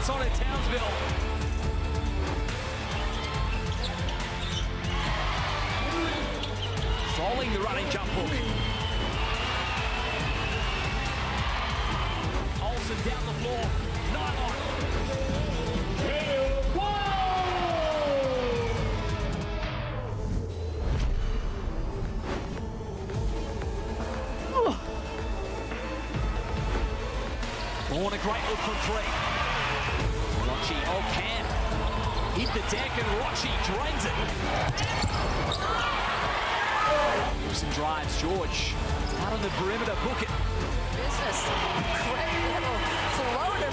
It's on at Townsville. Froling the running jump hook. Olsen down the floor. Nylon. Born a great look from three. Rocci, can. Hit the deck and Rocci drains it. Wilson drives, George out on the perimeter, book it. Business, incredible floater.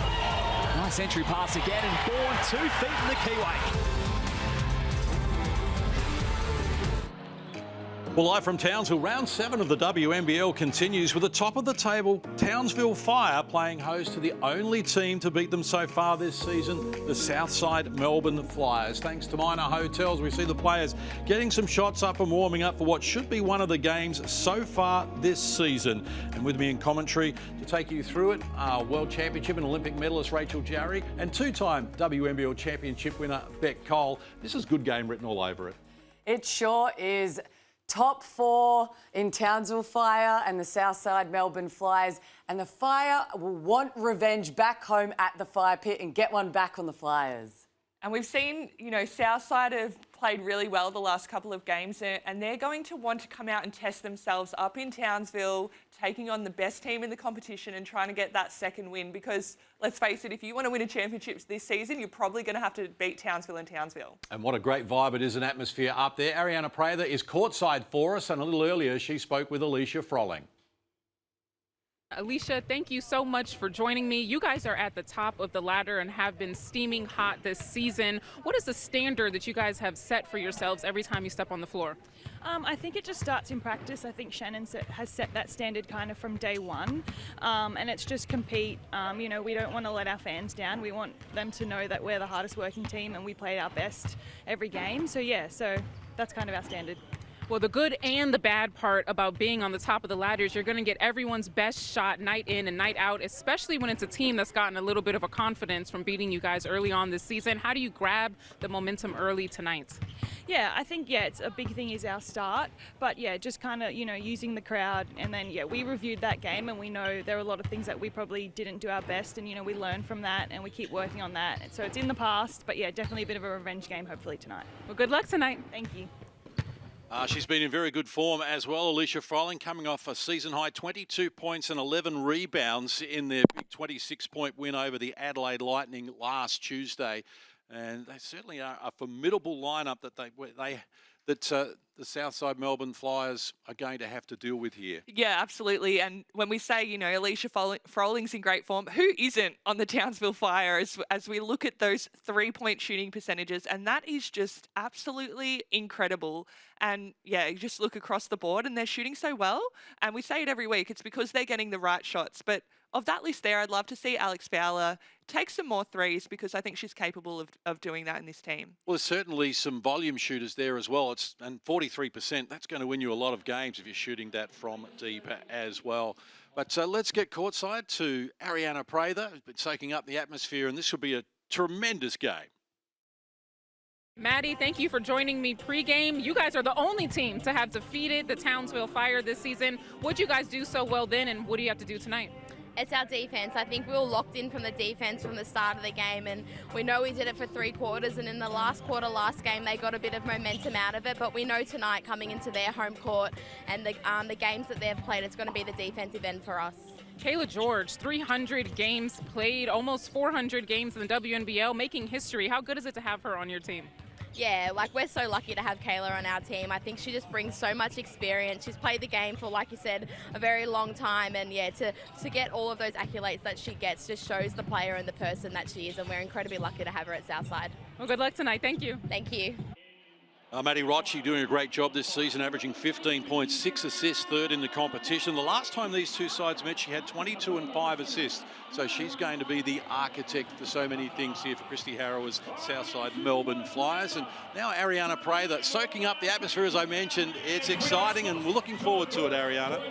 Nice entry pass again, and Bourne 2 feet in the keyway. Well, live from Townsville, round 7 of the WNBL continues with the top of the table, Townsville Fire, playing host to the only team to beat them so far this season, the Southside Melbourne Flyers. Thanks to Minor Hotels, we see the players getting some shots up and warming up for what should be one of the games so far this season. And with me in commentary to take you through it, World Championship and Olympic medalist Rachel Jarry and 2-time WNBL Championship winner Beck Cole. This is good game written all over it. It sure is. Top 4 in Townsville Fire and the Southside Melbourne Flyers. And the Fire will want revenge back home at the Fire Pit and get one back on the Flyers. And we've seen, Southside have played really well the last couple of games, and they're going to want to come out and test themselves up in Townsville, taking on the best team in the competition and trying to get that second win. Because let's face it, if you want to win a championship this season, you're probably going to have to beat Townsville in Townsville. And what a great vibe it is, an atmosphere up there. Ariana Prather is courtside for us, and a little earlier she spoke with Alicia Froling. Alicia, thank you so much for joining me. You guys are at the top of the ladder and have been steaming hot this season. What is the standard that you guys have set for yourselves every time you step on the floor? I think it just starts in practice. I think Shannon has set that standard kind of from day one. And it's just compete. We don't want to let our fans down. We want them to know that we're the hardest working team and we play our best every game. So that's kind of our standard. Well, the good and the bad part about being on the top of the ladder is you're going to get everyone's best shot night in and night out, especially when it's a team that's gotten a little bit of a confidence from beating you guys early on this season. How do you grab the momentum early tonight? Yeah, I think, it's a big thing is our start. But, just kind of, using the crowd. And then, we reviewed that game and we know there are a lot of things that we probably didn't do our best. And, we learn from that and we keep working on that. And so it's in the past. But, definitely a bit of a revenge game hopefully tonight. Well, good luck tonight. Thank you. She's been in very good form as well, Alicia Froling, coming off a season-high 22 points and 11 rebounds in their big 26-point win over the Adelaide Lightning last Tuesday. And they certainly are a formidable lineup that the Southside Melbourne Flyers are going to have to deal with here. Yeah, absolutely. And when we say, Alicia Froling's in great form, who isn't on the Townsville Fire as we look at those 3-point shooting percentages? And that is just absolutely incredible. And you just look across the board and they're shooting so well. And we say it every week, it's because they're getting the right shots. But of that list there, I'd love to see Alex Fowler take some more threes because I think she's capable of doing that in this team. Well, there's certainly some volume shooters there as well. And 43%, that's going to win you a lot of games if you're shooting that from deep as well. But let's get courtside to Ariana Prather, who's been soaking up the atmosphere, and this will be a tremendous game. Maddie, thank you for joining me pregame. You guys are the only team to have defeated the Townsville Fire this season. What'd you guys do so well then, and what do you have to do tonight? It's our defense. I think we were locked in from the defense from the start of the game, and we know we did it for 3 quarters, and in the last quarter, last game, they got a bit of momentum out of it, but we know tonight coming into their home court and the games that they've played, it's going to be the defensive end for us. Kayla George, 300 games played, almost 400 games in the WNBL, making history. How good is it to have her on your team? Yeah, we're so lucky to have Kayla on our team. I think she just brings so much experience. She's played the game for, like you said, a very long time. And to get all of those accolades that she gets just shows the player and the person that she is. And we're incredibly lucky to have her at Southside. Well, good luck tonight. Thank you. Thank you. Maddie Rocci doing a great job this season, averaging 15 points, 6 assists, third in the competition. The last time these two sides met, she had 22 and 5 assists. So she's going to be the architect for so many things here for Christy Harrower's Southside Melbourne Flyers. And now Ariana Prather soaking up the atmosphere, as I mentioned. It's exciting and we're looking forward to it, Ariana.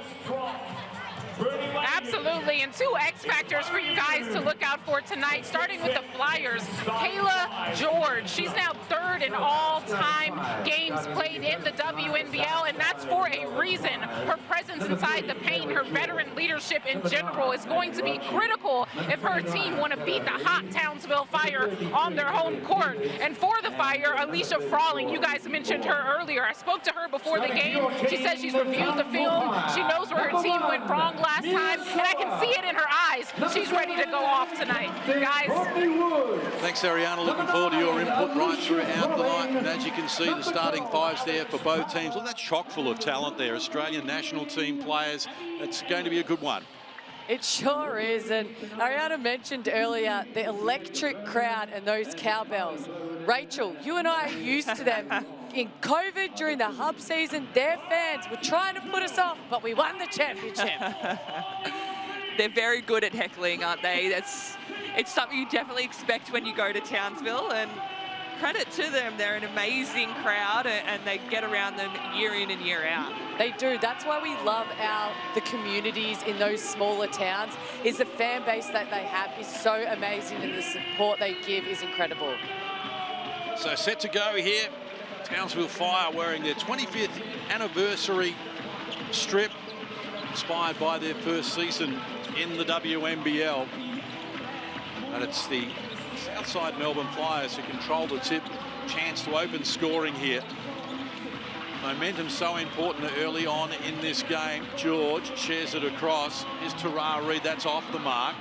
Absolutely, and two X factors for you guys to look out for tonight, starting with the Flyers. Kayla George, she's now third in all-time games played in the WNBL, and that's for a reason. Her presence inside the paint, her veteran leadership in general is going to be critical if her team want to beat the hot Townsville Fire on their home court. And for the Fire, Alicia Froling, you guys mentioned her earlier. I spoke to her before the game. She says she's reviewed the film. She knows where her team went wrong last time, and I can see it in her eyes. She's ready to go off tonight. Guys. Thanks, Ariana. Looking forward to your input right throughout the night. And as you can see, the starting fives there for both teams. Well, that's chock full of talent there. Australian national team players. It's going to be a good one. It sure is, and Ariana mentioned earlier the electric crowd and those cowbells. Rachel, you and I are used to them. In COVID, during the hub season, their fans were trying to put us off, but we won the championship. They're very good at heckling, aren't they? It's something you definitely expect when you go to Townsville, and credit to them. They're an amazing crowd, and they get around them year in and year out. They do. That's why we love the communities in those smaller towns, is the fan base that they have is so amazing, and the support they give is incredible. So set to go here. Townsville Fire wearing their 25th anniversary strip, inspired by their first season in the WNBL. And it's the Southside Melbourne Flyers who control the tip. Chance to open scoring here. Momentum so important early on in this game. George shares it across. Here's Tara Reid. That's off the mark.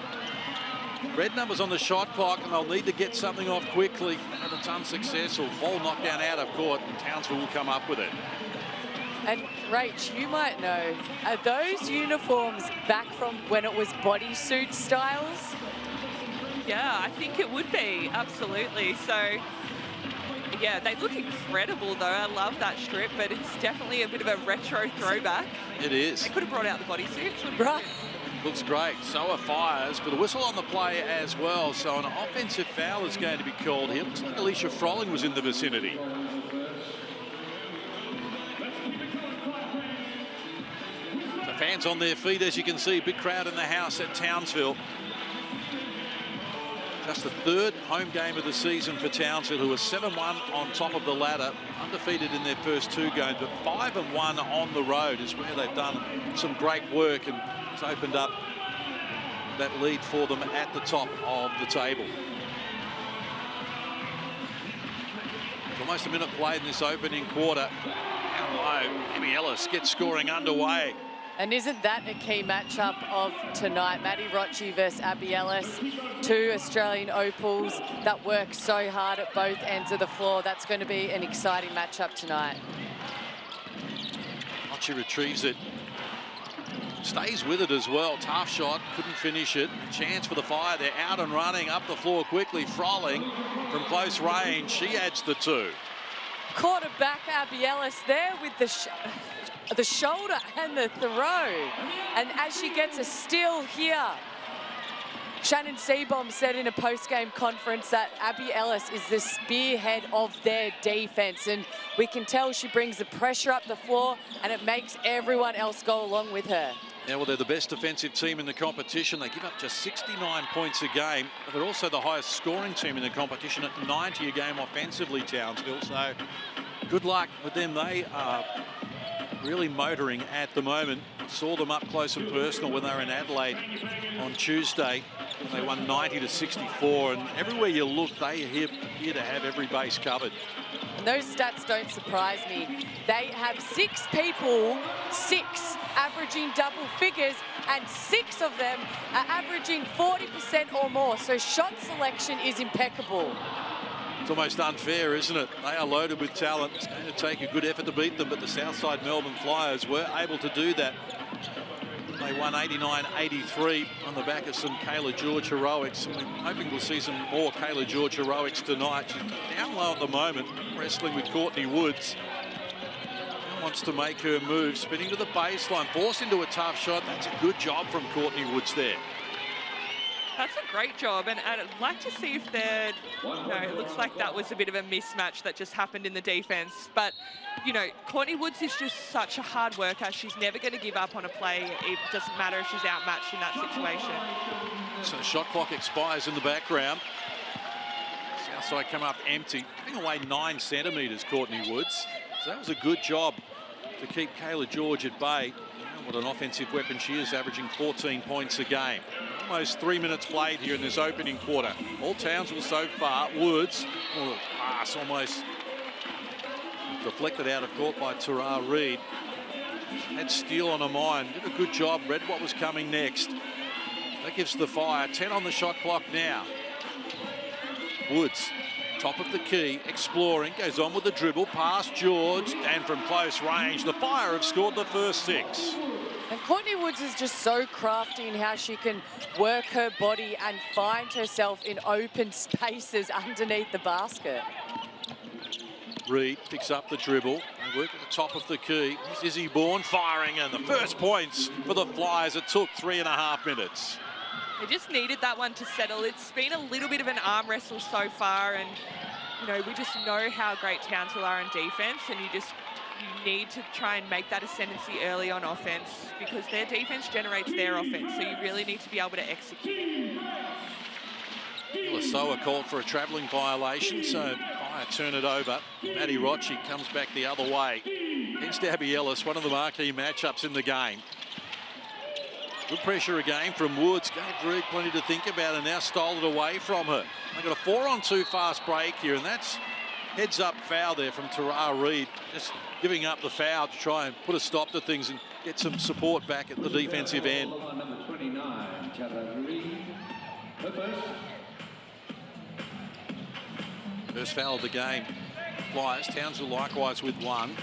Red numbers on the shot clock, and they'll need to get something off quickly. And it's unsuccessful. Ball knocked down out of court, and Townsville will come up with it. And Rach, you might know, are those uniforms back from when it was bodysuit styles? Yeah, I think it would be, absolutely. So, yeah, they look incredible, though. I love that strip, but it's definitely a bit of a retro throwback. It is. They could have brought out the bodysuits. Right. Looks great. So are Fires, but a whistle on the play as well. So an offensive foul is going to be called here. Looks like Alicia Froling was in the vicinity. The fans on their feet, as you can see. Big crowd in the house at Townsville. Just the third home game of the season for Townsville, who are 7-1 on top of the ladder, undefeated in their first two games, but 5-1 on the road is where they've done some great work, and it's opened up that lead for them at the top of the table. Almost a minute played in this opening quarter. Down low, Emmy Ellis gets scoring underway. And isn't that a key matchup of tonight? Maddie Rocci versus Abby Ellis, two Australian opals that work so hard at both ends of the floor. That's going to be an exciting matchup tonight. Rocci retrieves it. Stays with it as well. Tough shot, couldn't finish it. Chance for the Fire. They're out and running up the floor quickly. Froling from close range. She adds the two. Quarterback Abby Ellis there with the shoulder and the throw. And as she gets a steal here, Shannon Seabohm said in a post-game conference that Abby Ellis is the spearhead of their defense. And we can tell she brings the pressure up the floor, and it makes everyone else go along with her. Yeah, well, they're the best defensive team in the competition. They give up just 69 points a game. But they're also the highest scoring team in the competition at 90 a game offensively, Townsville. So good luck with them. They are really motoring at the moment. Saw them up close and personal when they were in Adelaide on Tuesday. They won 90-64, and everywhere you look, they are here to have every base covered. And those stats don't surprise me. They have 6 people, 6 averaging double figures, and 6 of them are averaging 40% or more. So shot selection is impeccable. It's almost unfair, isn't it? They are loaded with talent. It's going to take a good effort to beat them, but the Southside Melbourne Flyers were able to do that. They won 89-83 on the back of some Kayla George heroics. We're hoping we'll see some more Kayla George heroics tonight. She's down low at the moment, wrestling with Courtney Woods. Now wants to make her move, spinning to the baseline, forced into a tough shot. That's a good job from Courtney Woods there. That's a great job, and I'd like to see if they're, it looks like that was a bit of a mismatch that just happened in the defense. But, Courtney Woods is just such a hard worker. She's never going to give up on a play. It doesn't matter if she's outmatched in that situation. So shot clock expires in the background. Southside come up empty, giving away 9 centimetres, Courtney Woods. So that was a good job to keep Kayla George at bay. What an offensive weapon she is, averaging 14 points a game. Almost 3 minutes played here in this opening quarter. All Townsville so far. Woods, pass almost deflected out of court by Tara Reid. Had Steele on her mind, did a good job, read what was coming next. That gives the Fire 10 on the shot clock now. Woods, top of the key, exploring, goes on with the dribble, past George, and from close range, the Fire have scored the first 6. And Courtney Woods is just so crafty in how she can work her body and find herself in open spaces underneath the basket. Reid picks up the dribble and work at the top of the key. Here's Izzy Bourne firing, and the first points for the Flyers. It took 3.5 minutes. They just needed that one to settle. It's been a little bit of an arm wrestle so far, and we just know how great Townsville are in defense, and you need to try and make that ascendancy early on offense, because their defense generates their offense, so you really need to be able to execute. Lasoa called for a travelling violation, so Fire turn it over. Maddie Rocci comes back the other way against Abby Ellis, one of the marquee matchups in the game. Good pressure again from Woods. Gave Reid plenty to think about and now stole it away from her. They got a 4-on-2 fast break here, and that's heads up foul there from Tara Reid. Just giving up the foul to try and put a stop to things and get some support back at the defensive end. Number 29, Tara Reid. First foul of the game. Flyers, Townsville likewise with one.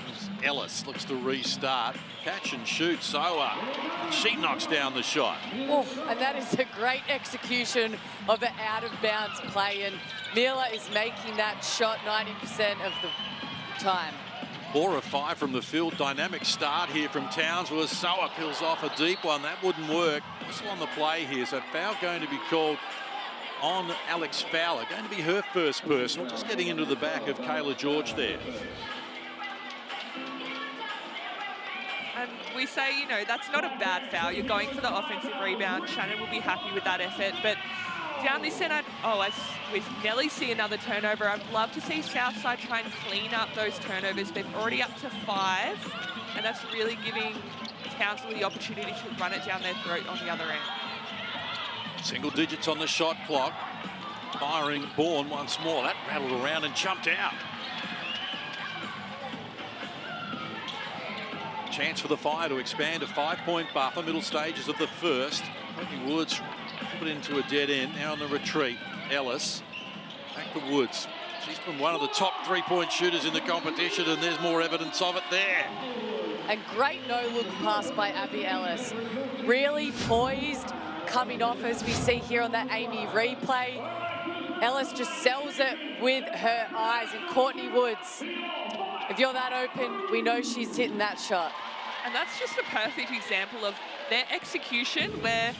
Ellis looks to restart. Catch and shoot, Soa. And she knocks down the shot. Oh, and that is a great execution of an out-of-bounds play. And Mila is making that shot 90% of the time. 4 of 5 from the field. Dynamic start here from Townsville. Soa peels off a deep one. That wouldn't work. Whistle on the play here. So foul going to be called on Alex Fowler. Going to be her first personal. Just getting into the back of Kayla George there. And we say, that's not a bad foul. You're going for the offensive rebound. Shannon will be happy with that effort. But down this end, as with Nelly see another turnover, I'd love to see Southside try and clean up those turnovers. They're already up to 5, and that's really giving Townsville the opportunity to run it down their throat on the other end. Single digits on the shot clock. Firing Bourne once more. That rattled around and jumped out. Chance for the Fire to expand a 5-point buffer. Middle stages of the first. Courtney Woods put into a dead end. Now on the retreat. Ellis. Back to Woods. She's been one of the top 3-point shooters in the competition, and there's more evidence of it there. A great no-look pass by Abby Ellis. Really poised, coming off as we see here on that Amy replay. Ellis just sells it with her eyes, and Courtney Woods, if you're that open, we know she's hitting that shot. And that's just a perfect example of their execution where,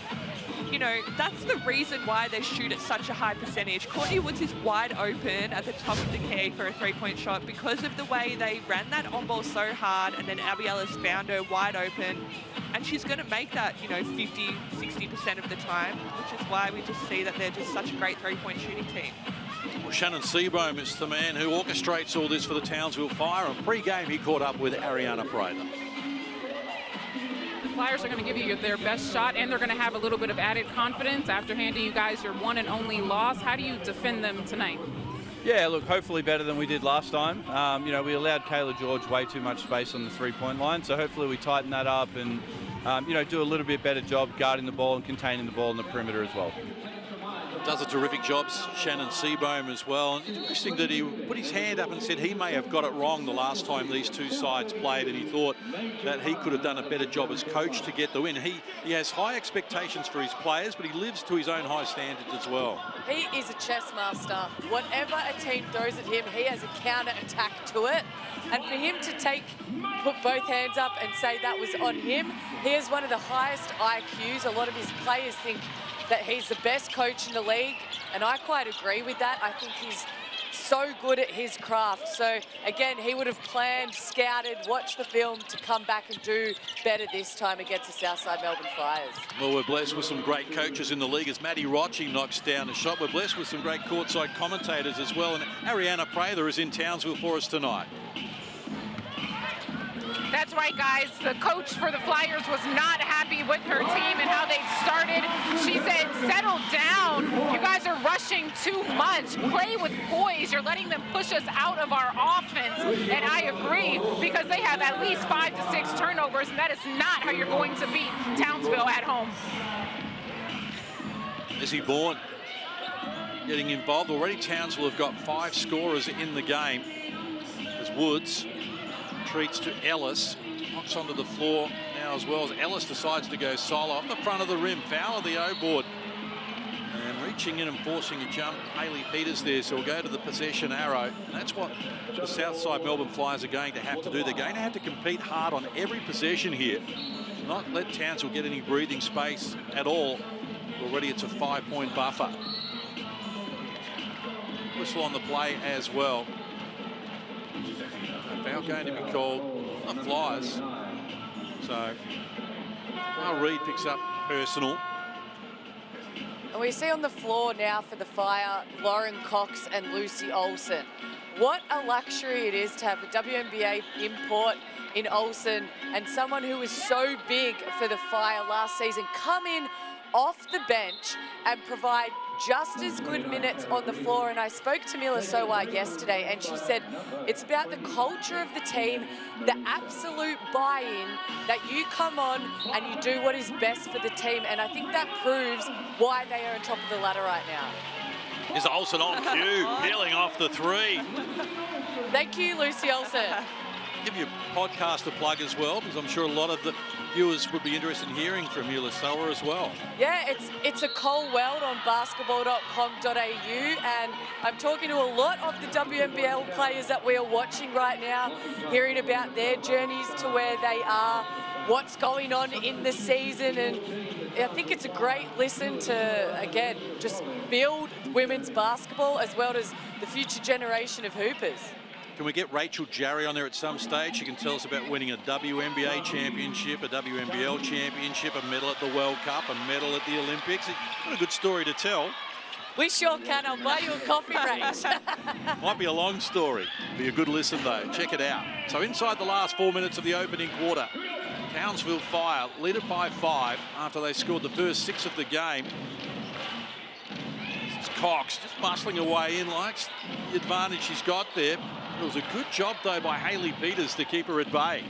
that's the reason why they shoot at such a high percentage. Courtney Woods is wide open at the top of the key for a 3-point shot because of the way they ran that on ball so hard, and then Abby Ellis found her wide open. And she's going to make that, 50, 60% of the time, which is why we just see that they're just such a great 3-point shooting team. Well, Shannon Seabohm is the man who orchestrates all this for the Townsville Fire. And pre-game, he caught up with Ariana Prather. The Flyers are going to give you their best shot, and they're going to have a little bit of added confidence after handing you guys your one and only loss. How do you defend them tonight? Yeah, look, hopefully better than we did last time. We allowed Kayla George way too much space on the 3-point line, so hopefully we tighten that up and, do a little bit better job guarding the ball and containing the ball in the perimeter as well. Does a terrific job, Shannon Seabohm as well. And interesting that he put his hand up and said he may have got it wrong the last time these two sides played, and he thought that he could have done a better job as coach to get the win. He has high expectations for his players, but he lives to his own high standards as well. He is a chess master. Whatever a team throws at him, he has a counter attack to it. And for him to put both hands up and say that was on him, he has one of the highest IQs. A lot of his players think that he's the best coach in the league, and I quite agree with that. I think he's so good at his craft. So again, he would have planned, scouted, watched the film to come back and do better this time against the Southside Melbourne Flyers. Well, we're blessed with some great coaches in the league as Maddie Rocci knocks down a shot. We're blessed with some great courtside commentators as well. And Ariana Prather is in Townsville for us tonight. That's right, guys. The coach for the Flyers was not happy with her team and how they started. She said, settle down. You guys are rushing too much. Play with poise. You're letting them push us out of our offense. And I agree, because they have at least 5 to 6 turnovers, and that is not how you're going to beat Townsville at home. Izzy Bourne getting involved. Already Townsville have got 5 scorers in the game as Woods treats to Ellis, knocks onto the floor now as well as Ellis decides to go solo off the front of the rim, foul of the O-board, and reaching in and forcing a jump, Hayley Peters there, so we'll go to the possession arrow, and that's what the Southside Melbourne Flyers are going to have to do. They're going to have to compete hard on every possession here, not let Townsville get any breathing space at all. Already it's a 5-point buffer. Whistle on the play as well. Foul going to be called on the Flyers. So Reed picks up personal. And we see on the floor now for the Fire, Lauren Cox and Lucy Olsen. What a luxury it is to have a WNBA import in Olsen and someone who was so big for the Fire last season come in off the bench and provide just as good minutes on the floor. And I spoke to Mila Sowar yesterday, and she said it's about the culture of the team, the absolute buy-in, that you come on and you do what is best for the team. And I think that proves why they are on top of the ladder right now. Is Olsen on cue, peeling off the 3. Thank you, Lucy Olsen. Give your podcast a plug as well, because I'm sure a lot of the viewers would be interested in hearing from Mila Sowar as well. Yeah, it's a Cole Weld on basketball.com.au, and I'm talking to a lot of the WNBL players that we are watching right now, hearing about their journeys to where they are, what's going on in the season, and I think it's a great listen to, again, just build women's basketball as well as the future generation of hoopers. Can we get Rachel Jarry on there at some stage? She can tell us about winning a WNBA championship, a WNBL championship, a medal at the World Cup, a medal at the Olympics. What a good story to tell. We sure can. I'll buy you a coffee, Rach. Might be a long story. Be a good listen, though. Check it out. So inside the last 4 minutes of the opening quarter, Townsville Fire lead it by 5 after they scored the first 6 of the game. This is Cox just bustling away in, likes the advantage she's got there. It was a good job, though, by Hayley Peters to keep her at bay.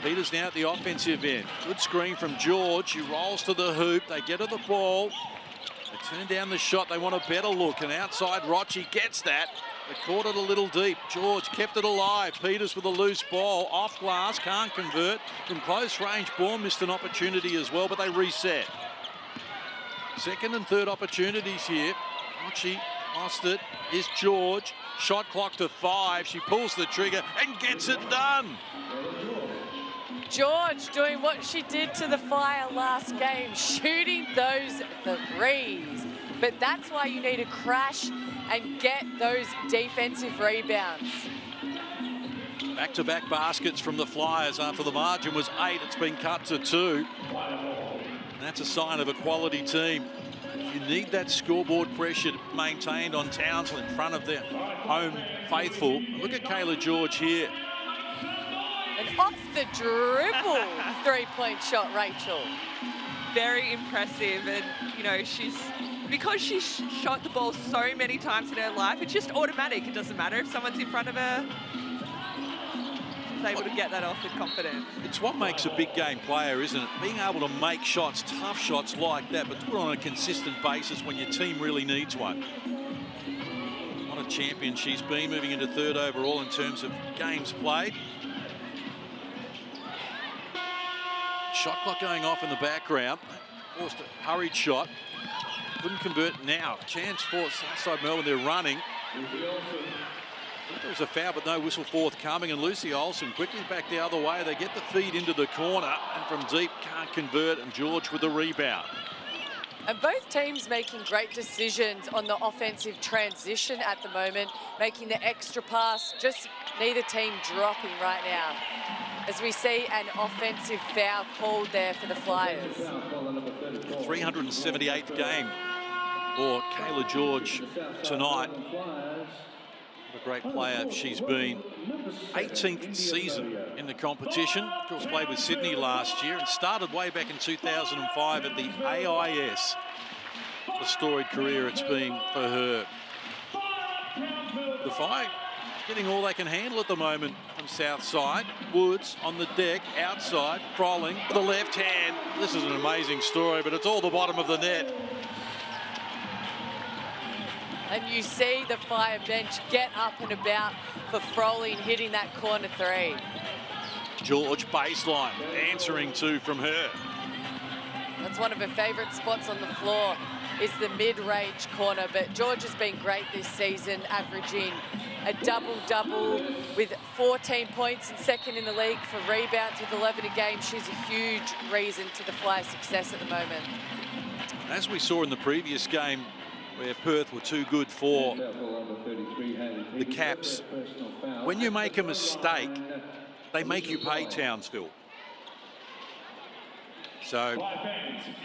Peters now at the offensive end. Good screen from George, who rolls to the hoop. They get her the ball. They turn down the shot. They want a better look. And outside, Rocci gets that. They caught it a little deep. George kept it alive. Peters with a loose ball. Off glass, can't convert. From close range, Bourne missed an opportunity as well, but they reset. Second and third opportunities here. Rocci lost it. Is George. Shot clock to 5. She pulls the trigger and gets it done. George doing what she did to the Fire last game, shooting those threes. But that's why you need to crash and get those defensive rebounds. Back-to-back baskets from the Flyers after the margin was 8. It's been cut to 2. And that's a sign of a quality team. You need that scoreboard pressure maintained on Townsville in front of their home faithful. Look at Kayla George here. And off the dribble, 3-point shot, Rachel. Very impressive, and you know, because she's shot the ball so many times in her life, it's just automatic. It doesn't matter if someone's in front of her. Able to get that off with confidence. It's what makes a big game player, isn't it? Being able to make shots, tough shots like that, but do it on a consistent basis when your team really needs one. What a champion she's been, moving into 3rd overall in terms of games played. Shot clock going off in the background. Forced a hurried shot. Couldn't convert now. Chance for Southside Melbourne, they're running. There was a foul, but no whistle forthcoming, and Lucy Olsen quickly back the other way. They get the feed into the corner, and from deep can't convert, and George with the rebound. And both teams making great decisions on the offensive transition at the moment, making the extra pass, just neither team dropping right now. As we see an offensive foul called there for the Flyers. The 378th game for Kayla George tonight. What a great player she's been. 18th season in the competition. Of course, played with Sydney last year and started way back in 2005 at the AIS. The storied career it's been for her. The Fire getting all they can handle at the moment from Southside. Woods on the deck, outside. Froling with the left hand. This is an amazing story, but it's all the bottom of the net. And you see the Fire bench get up and about for Froling hitting that corner three. George baseline, answering two from her. That's one of her favourite spots on the floor, is the mid-range corner. But George has been great this season, averaging a double-double with 14 points and second in the league for rebounds with 11 a game. She's a huge reason to the Flyers' success at the moment. As we saw in the previous game, where Perth were too good for the Caps, when you make a mistake, they make you pay Townsville. So,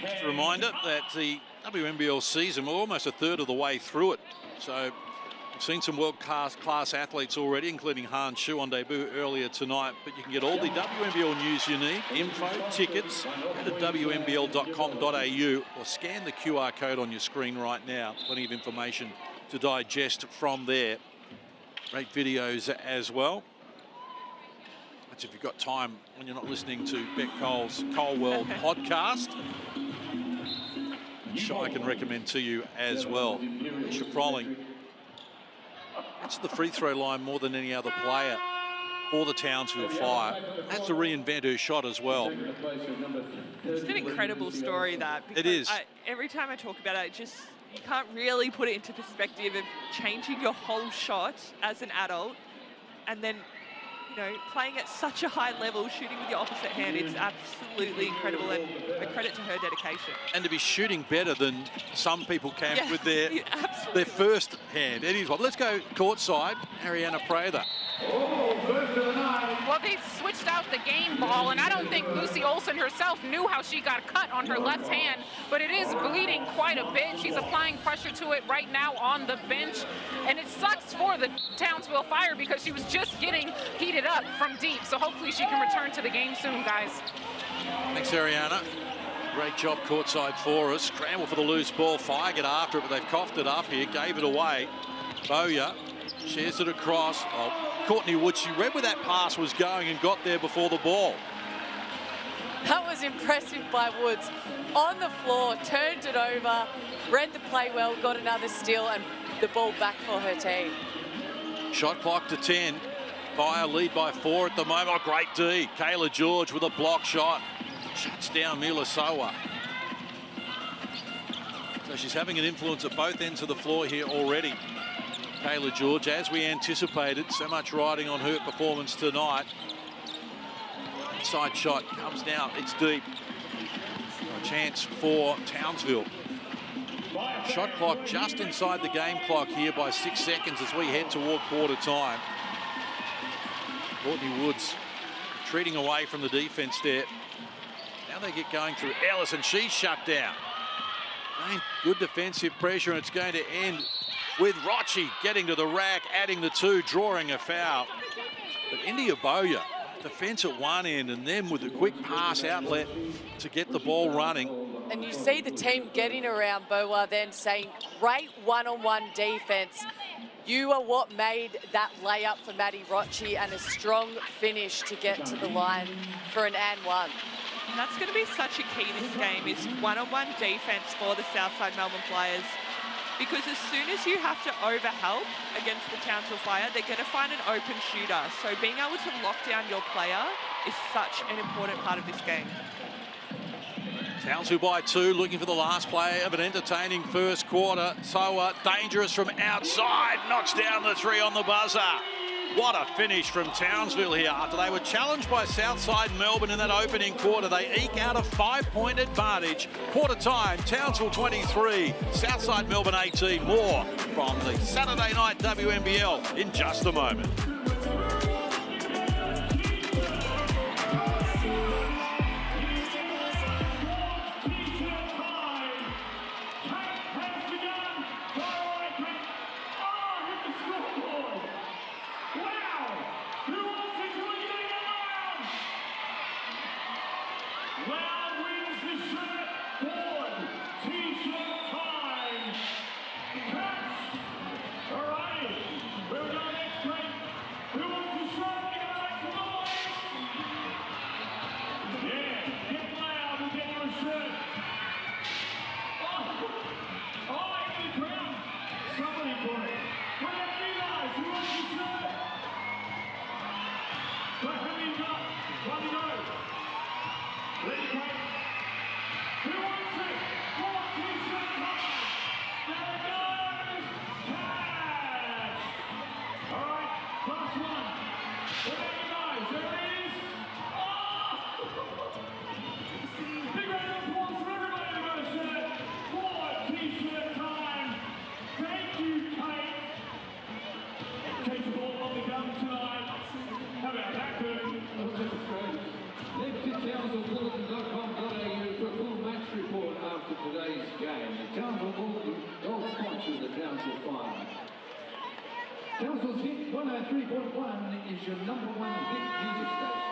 just a reminder that the WNBL season, we're almost a third of the way through it. So, we've seen some world-class athletes already, including Han Shu on debut earlier tonight. But you can get all the WNBL news you need, info, tickets, go to WNBL.com.au or scan the QR code on your screen right now. Plenty of information to digest from there. Great videos as well. That's if you've got time when you're not listening to Beck Cole's Cole World podcast. Which I can recommend to you as well. Alicia Froling. That's the free throw line more than any other player for the Townsville Fire. Had to reinvent her shot as well. It's an incredible story, that. It is. Every time I talk about it, you can't really put it into perspective of changing your whole shot as an adult and then, you know, playing at such a high level, shooting with your opposite hand. It's absolutely incredible, and a credit to her dedication. And to be shooting better than some people can with their first hand. It is. Let's go courtside. Ariana Prather. Well, they've switched out the game ball, and I don't think Lucy Olsen herself knew how she got cut on her left hand, but it is bleeding quite a bit. She's applying pressure to it right now on the bench, and it sucks for the Townsville Fire because she was just getting heated up from deep, so hopefully she can return to the game soon, guys. Thanks, Ariana. Great job courtside for us. Scramble for the loose ball. Fire get after it, but they've coughed it up here, gave it away. Bowyer shares it across. Courtney Woods, she read where that pass was going and got there before the ball. That was impressive by Woods. On the floor, turned it over, read the play well, got another steal, and the ball back for her team. Shot clock to 10. Fire lead by 4 at the moment. Oh, great D. Kayla George with a block shot. Shuts down Milasowa. So she's having an influence at both ends of the floor here already. Kayla George, as we anticipated, so much riding on her performance tonight. Inside shot comes down, it's deep. A chance for Townsville. Shot clock just inside the game clock here by 6 seconds as we head toward quarter time. Courtney Woods retreating away from the defense there. Now they get going through Ellis, and she's shut down. Good defensive pressure, and it's going to end with Rocci getting to the rack, adding the 2, drawing a foul. But India Bowyer, defense at one end, and then with a quick pass outlet to get the ball running. And you see the team getting around Boa then saying, great one-on-one defense. You are what made that layup for Maddie Rocci, and a strong finish to get to the line for an and one. And that's going to be such a key this game, is one-on-one defense for the Southside Melbourne Flyers. Because as soon as you have to overhelp against the Townsville Fire, they're going to find an open shooter. So being able to lock down your player is such an important part of this game. Townsville by 2, looking for the last play of an entertaining first quarter. So dangerous from outside, knocks down the 3 on the buzzer. What a finish from Townsville here. After they were challenged by Southside Melbourne in that opening quarter, they eke out a 5-point advantage. Quarter time, Townsville 23, Southside Melbourne 18. More from the Saturday night WNBL in just a moment. Today's game, the Townsville Bulletin, gold sponsor of the Townsville Fire. Townsville's Hit 103.1 is your #1 hit music station.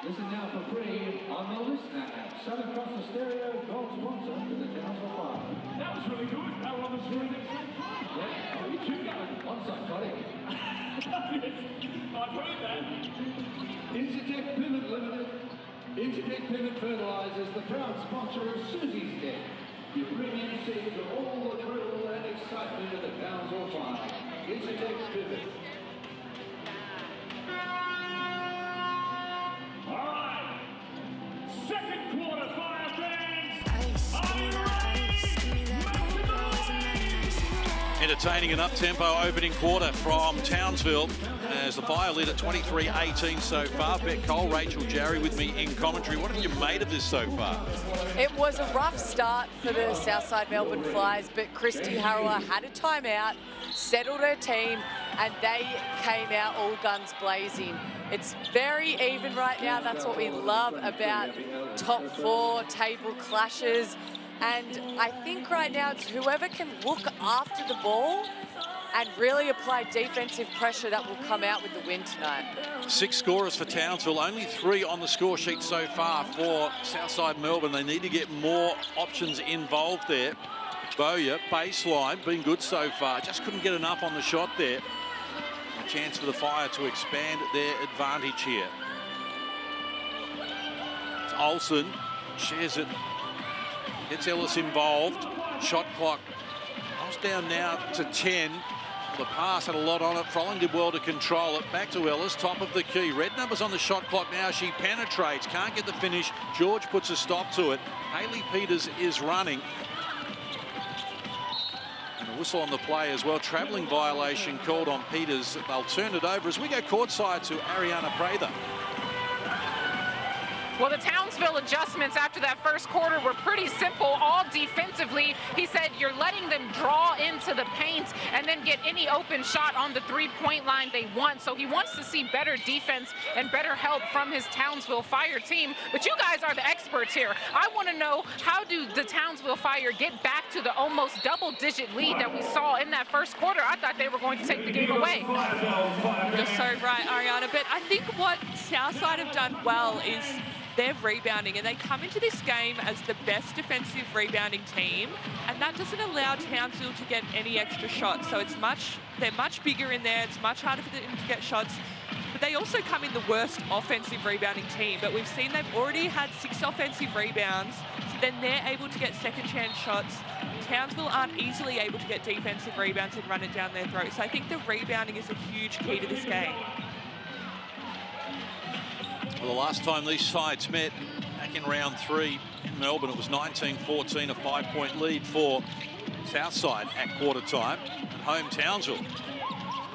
Listen now for free on the Listener app. Southern Cross the Stereo, gold sponsor of the Townsville Fire. That was really good. That one was really good. Yeah, oh, you two going on psychotic. I've heard that. Intertech Pivot Limited. Intertech Pivot Fertilizers, the proud sponsor of Susie's Deck. Your premium seed for all the thrill and excitement of the Townsville Fire. Intertech Pivot. All right. Second quarter, Fire fans. Are you ready? Entertaining and up-tempo opening quarter from Townsville as the Fire lead at 23-18 so far. Beck Cole, Rachel Jarry with me in commentary. What have you made of this so far? It was a rough start for the Southside Melbourne Flyers, but Christy Harrower had a timeout, settled her team, and they came out all guns blazing. It's very even right now. That's what we love about top 4 table clashes. And I think right now it's whoever can look after the ball and really apply defensive pressure that will come out with the win tonight. 6 scorers for Townsville, only 3 on the score sheet so far for Southside Melbourne. They need to get more options involved there. Bowyer, baseline, been good so far. Just couldn't get enough on the shot there. A chance for the Fire to expand their advantage here. It's Olsen, shares it. Gets Ellis involved. Shot clock goes down now to 10. The pass had a lot on it. Froling did well to control it. Back to Ellis, top of the key. Red numbers on the shot clock now. She penetrates, can't get the finish. George puts a stop to it. Hayley Peters is running. And a whistle on the play as well. Travelling violation called on Peters. They'll turn it over as we go courtside to Ariana Prather. Well, the Townsville adjustments after that first quarter were pretty simple, all defensively. He said you're letting them draw into the paint and then get any open shot on the three-point line they want. So he wants to see better defense and better help from his Townsville Fire team. But you guys are the experts here. I want to know, how do the Townsville Fire get back to the almost double-digit lead that we saw in that first quarter? I thought they were going to take the game away. You're so right, Ariana. But I think what Southside have done well is they're rebounding, and they come into this game as the best defensive rebounding team, and that doesn't allow Townsville to get any extra shots. So they're much bigger in there. It's much harder for them to get shots. But they also come in the worst offensive rebounding team. But we've seen they've already had 6 offensive rebounds, so then they're able to get second chance shots. Townsville aren't easily able to get defensive rebounds and run it down their throat. So I think the rebounding is a huge key to this game. Well, the last time these sides met back in round 3 in Melbourne, it was 19-14, a 5-point lead for Southside at quarter time. At home, Townsville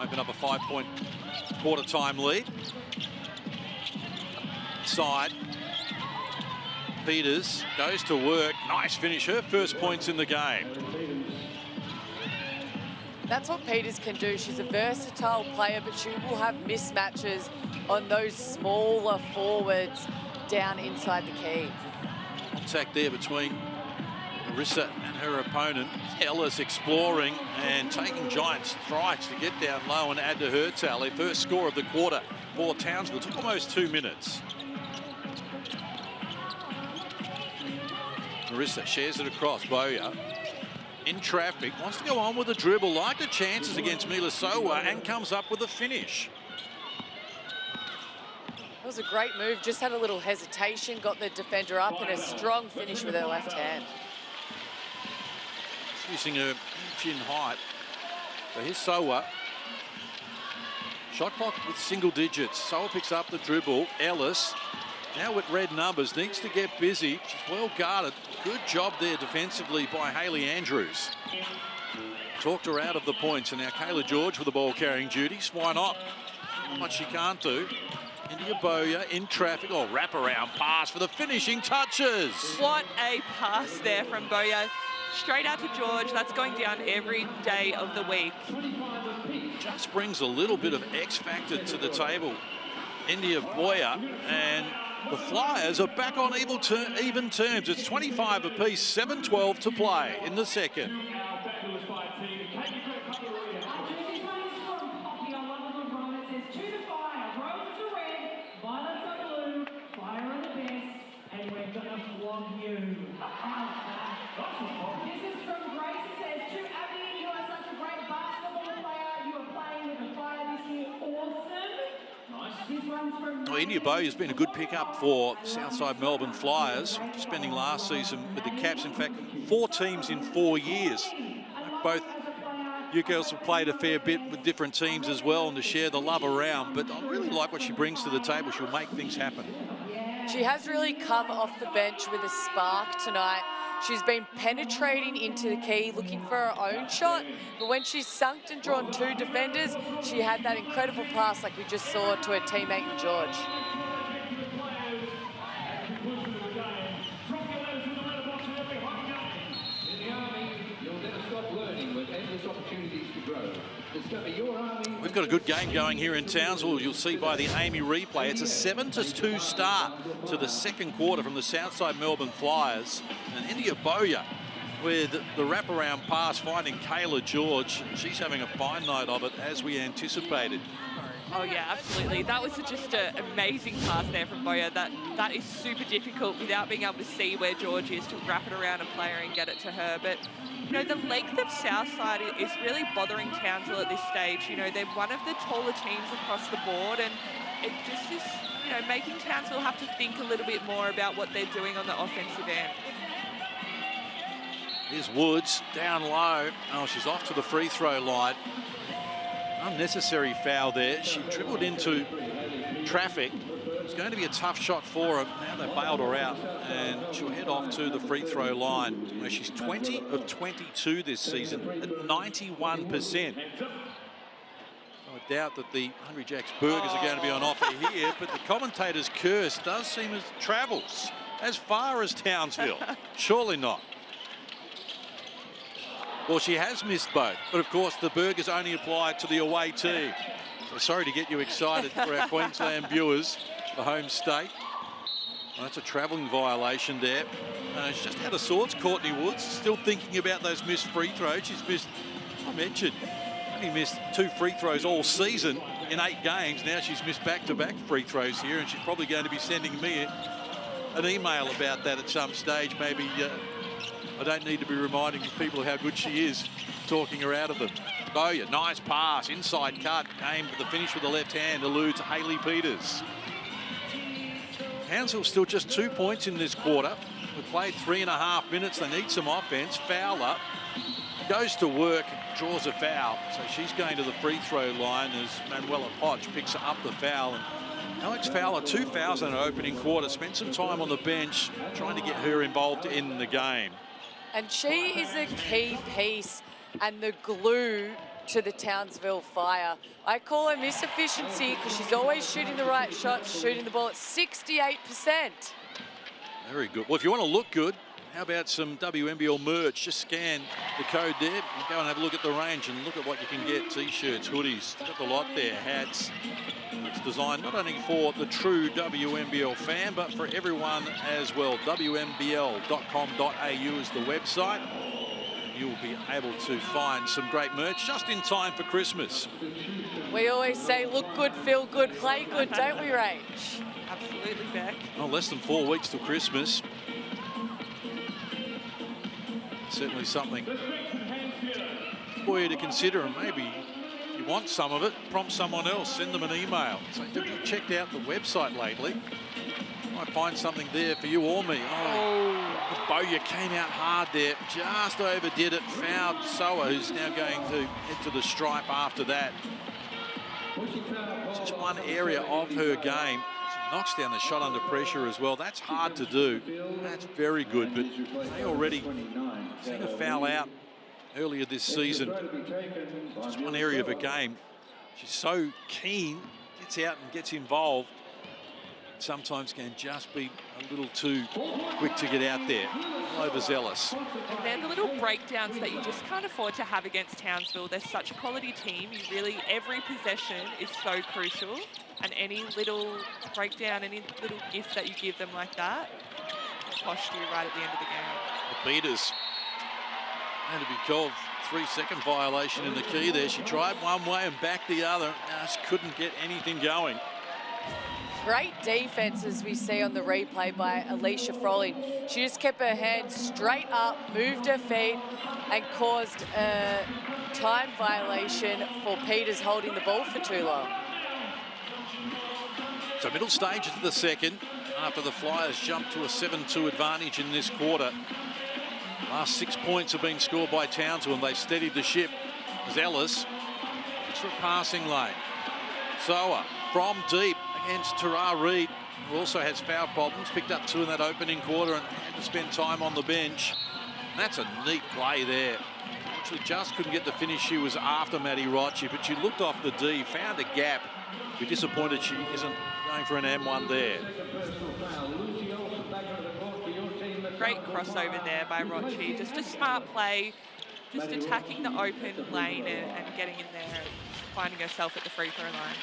opened up a 5-point quarter-time lead. Side. Peters goes to work. Nice finish. Her first points in the game. That's what Peters can do. She's a versatile player, but she will have mismatches on those smaller forwards down inside the key. Contact there between Marissa and her opponent. Ellis exploring and taking giant strides to get down low and add to her tally. First score of the quarter for Townsville. Took almost 2 minutes. Marissa shares it across. Boya in traffic, wants to go on with a dribble, like the chances against Milasowa, and comes up with a finish. That was a great move, just had a little hesitation, got the defender up, and a strong finish with her left hand. Using her chin height. So here's Sowa. Shot clock with single digits. Sowa picks up the dribble. Ellis, now with red numbers, needs to get busy. She's well guarded. Good job there defensively by Hayley Andrews. Talked her out of the points, and now Kayla George with the ball carrying duties. Why not? Not much she can't do. India Boya in traffic. Oh, wraparound pass for the finishing touches. What a pass there from Boya. Straight out to George. That's going down every day of the week. Just brings a little bit of X factor to the table. India Boya, and the Flyers are back on even terms. It's 25 apiece, 7:12 to play in the second. Well, India Boya has been a good pickup for Southside Melbourne Flyers, spending last season with the Caps. In fact, 4 teams in 4 years. Both you girls have played a fair bit with different teams as well, and to share the love around. But I really like what she brings to the table. She'll make things happen. She has really come off the bench with a spark tonight. She's been penetrating into the key, looking for her own shot. But when she's sunk and drawn 2 defenders, she had that incredible pass like we just saw to her teammate in George. We've got a good game going here in Townsville. You'll see by the Amy replay. It's a 7-2 start to the second quarter from the Southside Melbourne Flyers. And India Boya with the wraparound pass, finding Kayla George. She's having a fine night of it, as we anticipated. Oh yeah, absolutely. That was just an amazing pass there from Boya. That is super difficult without being able to see where George is, to wrap it around a player and get it to her. But you know, the length of Southside is really bothering Townsville at this stage. You know, they're one of the taller teams across the board, and it just is, you know, making Townsville have to think a little bit more about what they're doing on the offensive end. Here's Woods down low. Oh, she's off to the free throw line. Unnecessary foul there. She dribbled into traffic. It's going to be a tough shot for her. Now they bailed her out, and she'll head off to the free throw line, where she's 20 of 22 this season at 91%. I doubt that the Hungry Jack's burgers are going to be on offer here, but the commentator's curse does seem as travels as far as Townsville. Surely not. Well, she has missed both, but of course the burgers only apply to the away team. So sorry to get you excited for our Queensland viewers, the home state. Well, that's a travelling violation there. She's just out of sorts, Courtney Woods, still thinking about those missed free throws. She's missed, I mentioned, only missed 2 free throws all season in 8 games. Now she's missed back-to-back free throws here, and she's probably going to be sending me an email about that at some stage. Maybe I don't need to be reminding people of how good she is, talking her out of them. Boya, nice pass, inside cut, aimed at the finish with the left hand, eludes Hayley Peters. Townsville still just 2 points in this quarter. We've played 3.5 minutes. They need some offense. Fowler goes to work, draws a foul. So she's going to the free throw line as Manuela Potch picks up the foul. And Alex Fowler, 2 fouls in an opening quarter. Spent some time on the bench trying to get her involved in the game. And she is a key piece and the glue to the Townsville Fire. I call her Miss Efficiency because she's always shooting the right shots, shooting the ball at 68%. Very good. Well, if you want to look good, how about some WNBL merch? Just scan the code there and go and have a look at the range and look at what you can get. T-shirts, hoodies, got the lot there, hats. It's designed not only for the true WNBL fan, but for everyone as well. WNBL.com.au is the website. You'll be able to find some great merch just in time for Christmas. We always say, look good, feel good, play good, don't we, Rach? Absolutely, Beck. Oh, less than 4 weeks till Christmas. Certainly something for you to consider, and maybe you want some of it, prompt someone else, send them an email. So have you checked out the website lately? Might find something there for you or me. Oh, Bowyer came out hard there, just overdid it, fouled Soa, who's now going to head to the stripe after that. It's just one area of her game. She knocks down the shot under pressure as well. That's hard to do. That's very good, but they already seen a foul out earlier this season. Just one area of a game. She's so keen, gets out and gets involved. Sometimes can just be a little too quick to get out there. Overzealous. And they're the little breakdowns that you just can't afford to have against Townsville. They're such a quality team. You really, every possession is so crucial. And any little breakdown, any little gift that you give them like that, cost you right at the end of the game. The Peters. And to be called 3-second violation in the key there. She tried one way and back the other. Just couldn't get anything going. Great defense, as we see on the replay by Alicia Froling. She just kept her hands straight up, moved her feet, and caused a time violation for Peters holding the ball for too long. So middle stages of the second, after the Flyers jumped to a 7-2 advantage in this quarter. Last 6 points have been scored by Townsville, and they've steadied the ship. As Ellis, extra passing lane. Soa from deep against Tara Reid, who also has foul problems. Picked up 2 in that opening quarter and had to spend time on the bench. And that's a neat play there. Actually just couldn't get the finish. She was after Maddie Rocci, but she looked off the D, found a gap. Be disappointed she isn't going for an M1 there. Great crossover there by Rocci. Just a smart play, just attacking the open lane and getting in there and finding herself at the free throw line.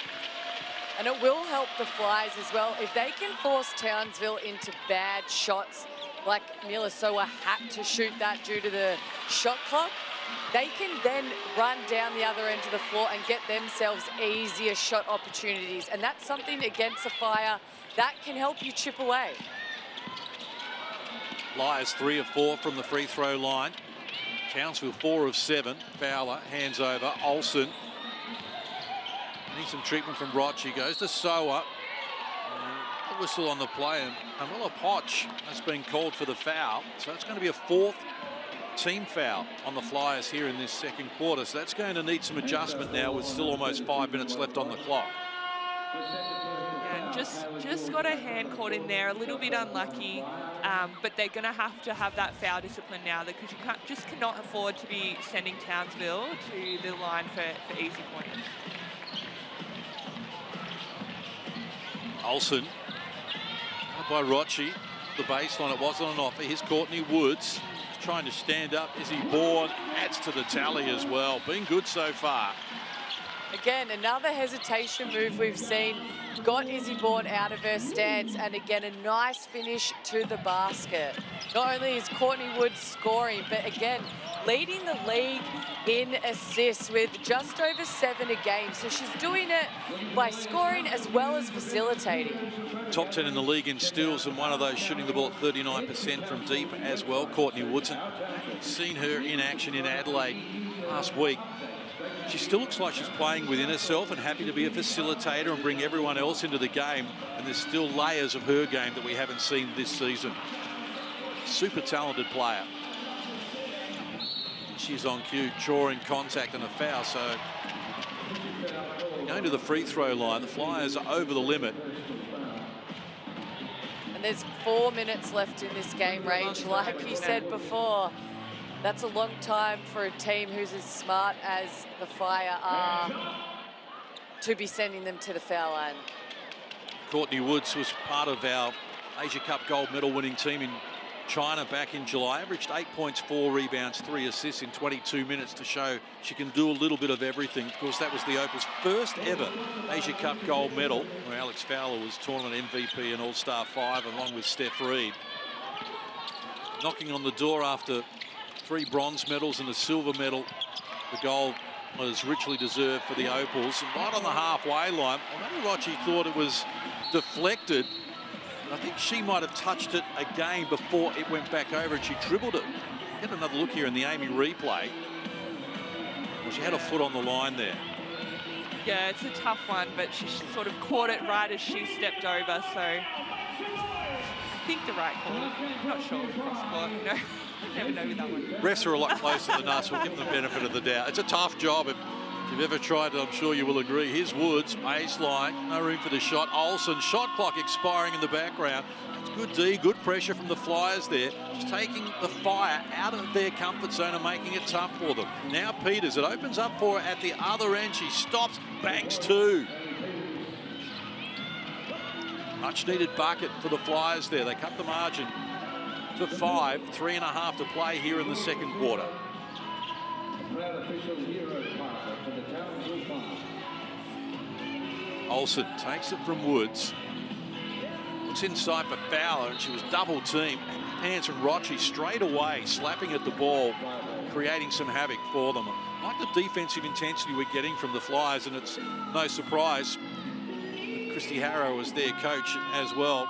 And it will help the Flyers as well. If they can force Townsville into bad shots, like Mila Soa had to shoot that due to the shot clock, they can then run down the other end of the floor and get themselves easier shot opportunities. And that's something against the Fire that can help you chip away. Flyers 3 of 4 from the free throw line. Townsville 4 of 7. Fowler hands over. Olsen needs some treatment from Rocci. Goes to Soa. A whistle on the play, and Pamela Potch has been called for the foul. So it's going to be a 4th team foul on the Flyers here in this second quarter. So that's going to need some adjustment now with still almost 5 minutes left on the clock. Yeah, just got a hand caught in there, a little bit unlucky, but they're going to have that foul discipline now because you cannot afford to be sending Townsville to the line for easy points. Olsen by Rocci. The baseline, it wasn't an offer. Here's Courtney Woods trying to stand up. Izzy Bourne adds to the tally as well. Been good so far. Again, another hesitation move we've seen. Got Izzy Bourne out of her stance, and again, a nice finish to the basket. Not only is Courtney Woods scoring, but again, leading the league in assists with just over 7 a game. So she's doing it by scoring as well as facilitating. Top 10 in the league in steals, and one of those shooting the ball at 39% from deep as well, Courtney Woods. And seen her in action in Adelaide last week. She still looks like she's playing within herself and happy to be a facilitator and bring everyone else into the game. And there's still layers of her game that we haven't seen this season. Super talented player. She's on cue, drawing contact and a foul. So going to the free throw line, the Flyers are over the limit. And there's 4 minutes left in this game, Rach. Like you said before, That's a long time for a team who's as smart as the Fire are to be sending them to the foul line. Courtney Woods was part of our Asia Cup gold medal winning team in China back in July. Averaged 8 points, 4 rebounds, 3 assists in 22 minutes to show she can do a little bit of everything. Of course, that was the Opal's first ever Asia Cup gold medal, where Alex Fowler was tournament MVP and All-Star 5 along with Steph Reed. Knocking on the door after 3 bronze medals and a silver medal. The gold was richly deserved for the Opals. And right on the halfway line, Maddie Rocci thought it was deflected. I think she might have touched it again before it went back over and she dribbled it. Get another look here in the Amy replay. Well, she had a foot on the line there. Yeah, it's a tough one, but she sort of caught it right as she stepped over, so I think the right call. I'm not sure. Cross court, you know. Never know with that one. Refs are a lot closer than us. We'll give them the benefit of the doubt. It's a tough job. If you've ever tried it, I'm sure you will agree. Here's Woods, baseline, no room for the shot. Olsen, shot clock expiring in the background. It's good D, good pressure from the Flyers there. Just taking the Fire out of their comfort zone and making it tough for them. Now Peters, it opens up for her at the other end. She stops, banks 2. Much needed bucket for the Flyers there. They cut the margin to 5, 3.5 to play here in the second quarter. Olsen takes it from Woods. Looks inside for Fowler, and she was double teamed. Hands from Rocci straight away, slapping at the ball, creating some havoc for them. I like the defensive intensity we're getting from the Flyers, and it's no surprise that Christy Harrow was their coach as well.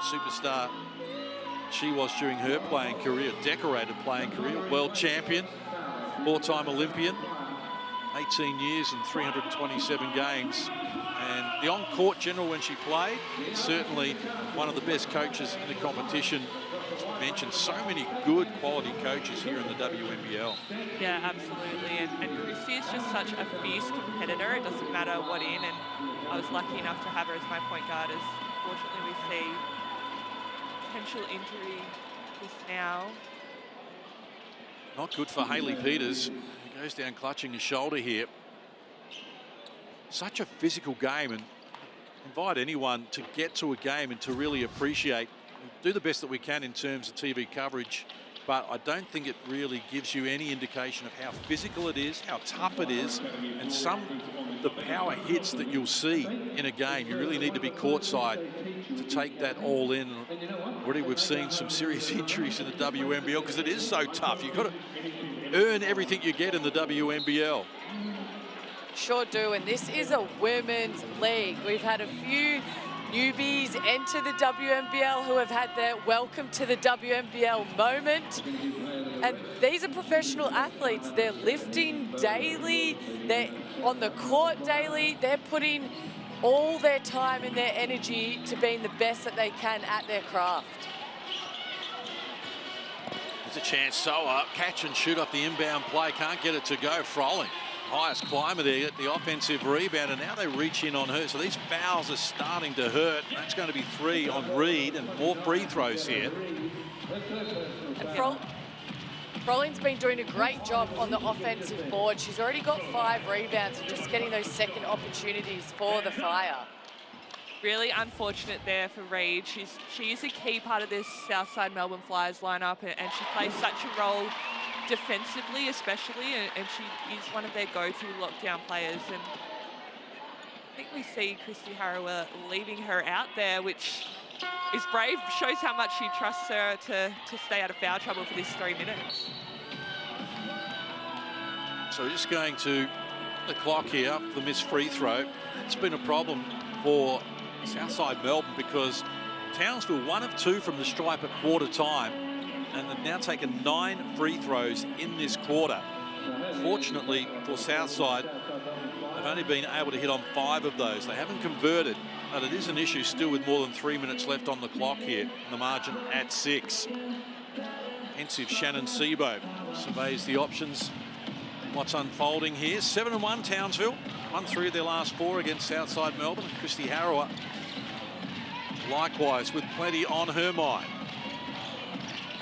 Superstar she was during her playing career, decorated playing career, world champion, 4-time Olympian, 18 years and 327 games. And the on-court general when she played, certainly one of the best coaches in the competition. Mentioned so many good quality coaches here in the WNBL. Yeah, absolutely. And Christy is just such a fierce competitor. It doesn't matter what in. And I was lucky enough to have her as my point guard, as fortunately we see potential injury just now. Not good for Hayley Peters. He goes down clutching his shoulder here. Such a physical game, and invite anyone to get to a game and to really appreciate, do the best that we can in terms of TV coverage, but I don't think it really gives you any indication of how physical it is, how tough it is, and some of the power hits that you'll see in a game. You really need to be courtside to take that all in. Already we've seen some serious injuries in the WNBL because it is so tough. You've got to earn everything you get in the WNBL. Sure do, and this is a women's league. We've had a few newbies enter the WNBL who have had their welcome to the WNBL moment. And these are professional athletes. They're lifting daily, they're on the court daily, they're putting all their time and their energy to being the best that they can at their craft. There's a chance, Soa, catch and shoot off the inbound play, can't get it to go. Froling, highest climber there, get the offensive rebound, and now they reach in on her. So these fouls are starting to hurt. That's going to be 3 on Reed, and more free throws here. And Froling's been doing a great job on the offensive board. She's already got 5 rebounds and just getting those second opportunities for the Fire. Really unfortunate there for Reed. She is a key part of this Southside Melbourne Flyers lineup, and she plays such a role defensively especially, and she is one of their go-to lockdown players. And I think we see Christy Harrower leaving her out there, which is brave, shows how much she trusts her to stay out of foul trouble for this 3 minutes. So we're just going to the clock here, the missed free throw. It's been a problem for Southside Melbourne because Townsville 1 of 2 from the stripe at quarter time, and they've now taken 9 free throws in this quarter. Fortunately for Southside, they've only been able to hit on 5 of those. They haven't converted, but it is an issue still with more than 3 minutes left on the clock here, and the margin at 6. Pensive Shannon Sebo surveys the options. What's unfolding here? 7-1 Townsville, won 3 of their last 4 against Southside Melbourne. Christy Harrower, likewise, with plenty on her mind.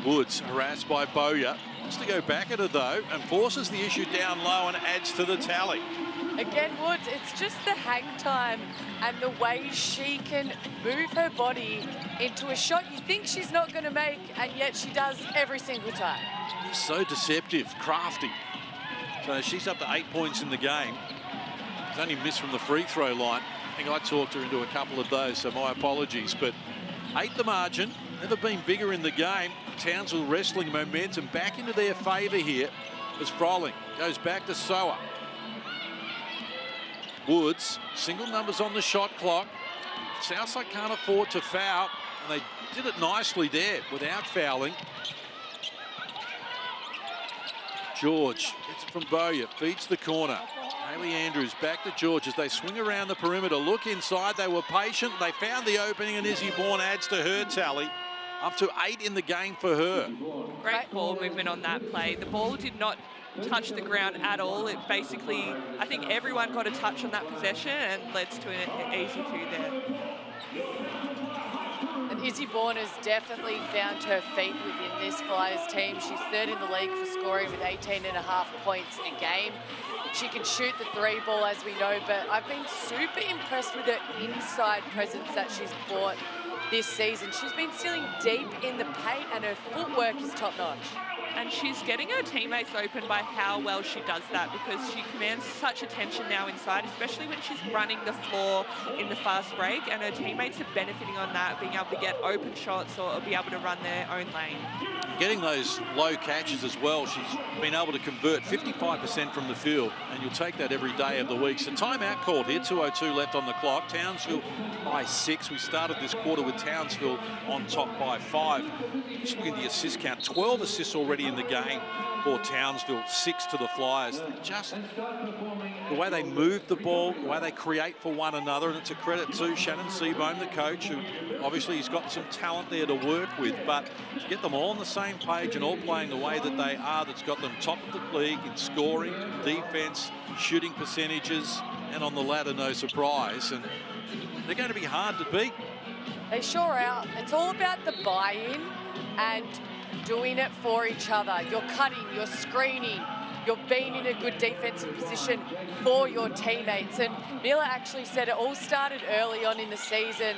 Woods harassed by Bowyer. wants to go back at her, though, and forces the issue down low and adds to the tally. Again, Woods, it's just the hang time and the way she can move her body into a shot you think she's not going to make, and yet she does every single time. She's so deceptive, crafty. So she's up to 8 points in the game. She's only missed from the free throw line. I think I talked her into a couple of those, so my apologies. But 8 the margin, never been bigger in the game. Townsville wrestling momentum back into their favour here as Froling goes back to Soa. Woods, single numbers on the shot clock. Southside can't afford to foul, and they did it nicely there without fouling. George gets it from Bowyer, feeds the corner. Haley Andrews back to George as they swing around the perimeter. Look inside, they were patient. They found the opening, and Izzy Bourne adds to her tally. Up to 8 in the game for her. Great ball movement on that play. The ball did not touch the ground at all. It basically, I think everyone got a touch on that possession and led to an easy 2 there. And Izzy Bourne has definitely found her feet within this Flyers team. She's 3rd in the league for scoring with 18.5 points a game. She can shoot the 3 ball, as we know, but I've been super impressed with her inside presence that she's brought this season. She's been stealing deep in the paint, and her footwork is top-notch. And she's getting her teammates open by how well she does that, because she commands such attention now inside, especially when she's running the floor in the fast break, and her teammates are benefiting on that, being able to get open shots or be able to run their own lane. Getting those low catches as well. She's been able to convert 55% from the field, and you'll take that every day of the week. So timeout called here, 2:02 left on the clock. Townsville by 6. We started this quarter with Townsville on top by 5. Just looking at the assist count, 12 assists already in the game for Townsville, 6 to the Flyers. Just the way they move the ball, the way they create for one another, and it's a credit to Shannon Seabohm, the coach, who obviously he's got some talent there to work with, but to get them all on the same page and all playing the way that they are, that's got them top of the league in scoring, defense, shooting percentages, and on the ladder, no surprise. And they're going to be hard to beat. They sure are. It's all about the buy-in and doing it for each other. You're cutting, you're screening, you're being in a good defensive position for your teammates. And Miller actually said it all started early on in the season.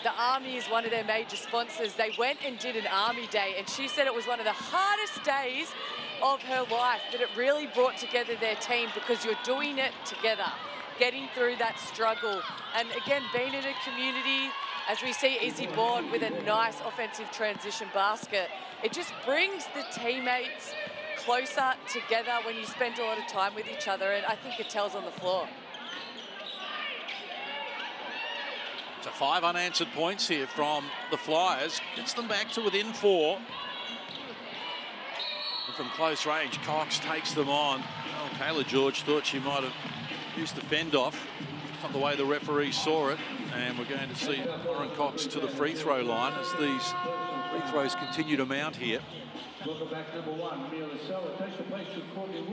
The Army is one of their major sponsors. They went and did an Army Day, and she said it was one of the hardest days of her life, that it really brought together their team because you're doing it together, getting through that struggle. And again, being in a community, as we see Izzy Bourne with a nice offensive transition basket, it just brings the teammates closer together when you spend a lot of time with each other, and I think it tells on the floor. So 5 unanswered points here from the Flyers. Gets them back to within 4. And from close range, Cox takes them on. Oh, Kayla George thought she might have used the fend off. Not the way the referee saw it. And we're going to see Lauren Cox to the free throw line as these free throws continue to mount here.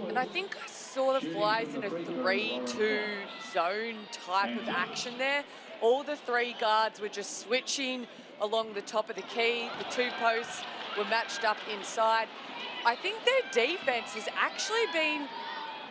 And I think I saw the Flyers in a 3-2 zone type of action there. All the 3 guards were just switching along the top of the key. The 2 posts were matched up inside. I think their defense has actually been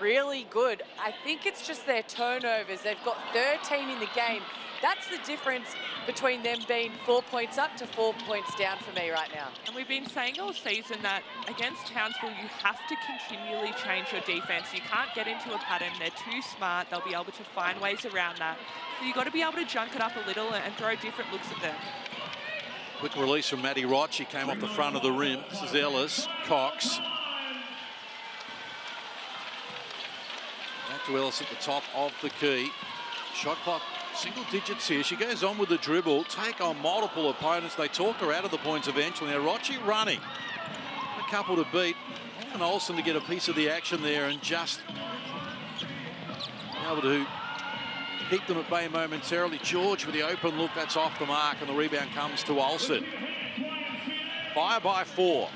really good. I think it's just their turnovers. They've got 13 in the game. That's the difference between them being 4 points up to 4 points down for me right now. And we've been saying all season that against Townsville, you have to continually change your defense. You can't get into a pattern. They're too smart. They'll be able to find ways around that. So you've got to be able to junk it up a little and throw different looks at them. Quick release from Maddie Rocci, came off the front of the rim. This is Ellis, Cox. Back to Ellis at the top of the key. Shot clock, single digits here. She goes on with the dribble, take on multiple opponents. They talk her out of the points eventually. Now Rocci running. A couple to beat. And Olsen to get a piece of the action there and just able to keep them at bay momentarily. George with the open look, that's off the mark, and the rebound comes to Olsen. Fire by 4.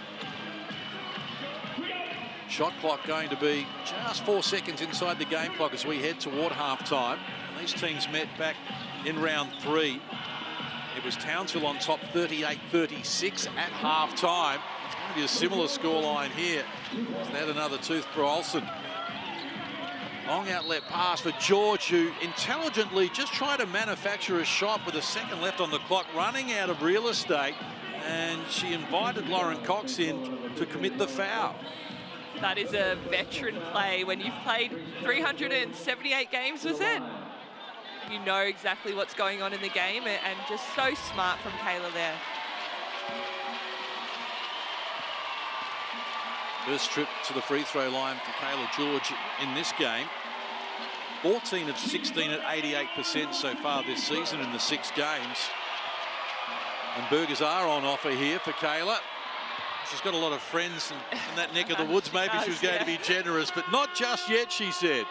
Shot clock going to be just 4 seconds inside the game clock as we head toward halftime. And these teams met back in round 3. It was Townsville on top 38-36 at halftime. It's Maybe a similar scoreline here. They had another tooth for Olsen. Long outlet pass for George, who intelligently just tried to manufacture a shot with a second left on the clock, running out of real estate, and she invited Lauren Cox in to commit the foul. That is a veteran play. When you've played 378 games, was it? You know exactly what's going on in the game, and just so smart from Kayla there. First trip to the free throw line for Kayla George in this game. 14 of 16 at 88% so far this season in the 6 games. And burgers are on offer here for Kayla. She's got a lot of friends in that neck of the woods. Maybe she was going to be generous, but not just yet, she said.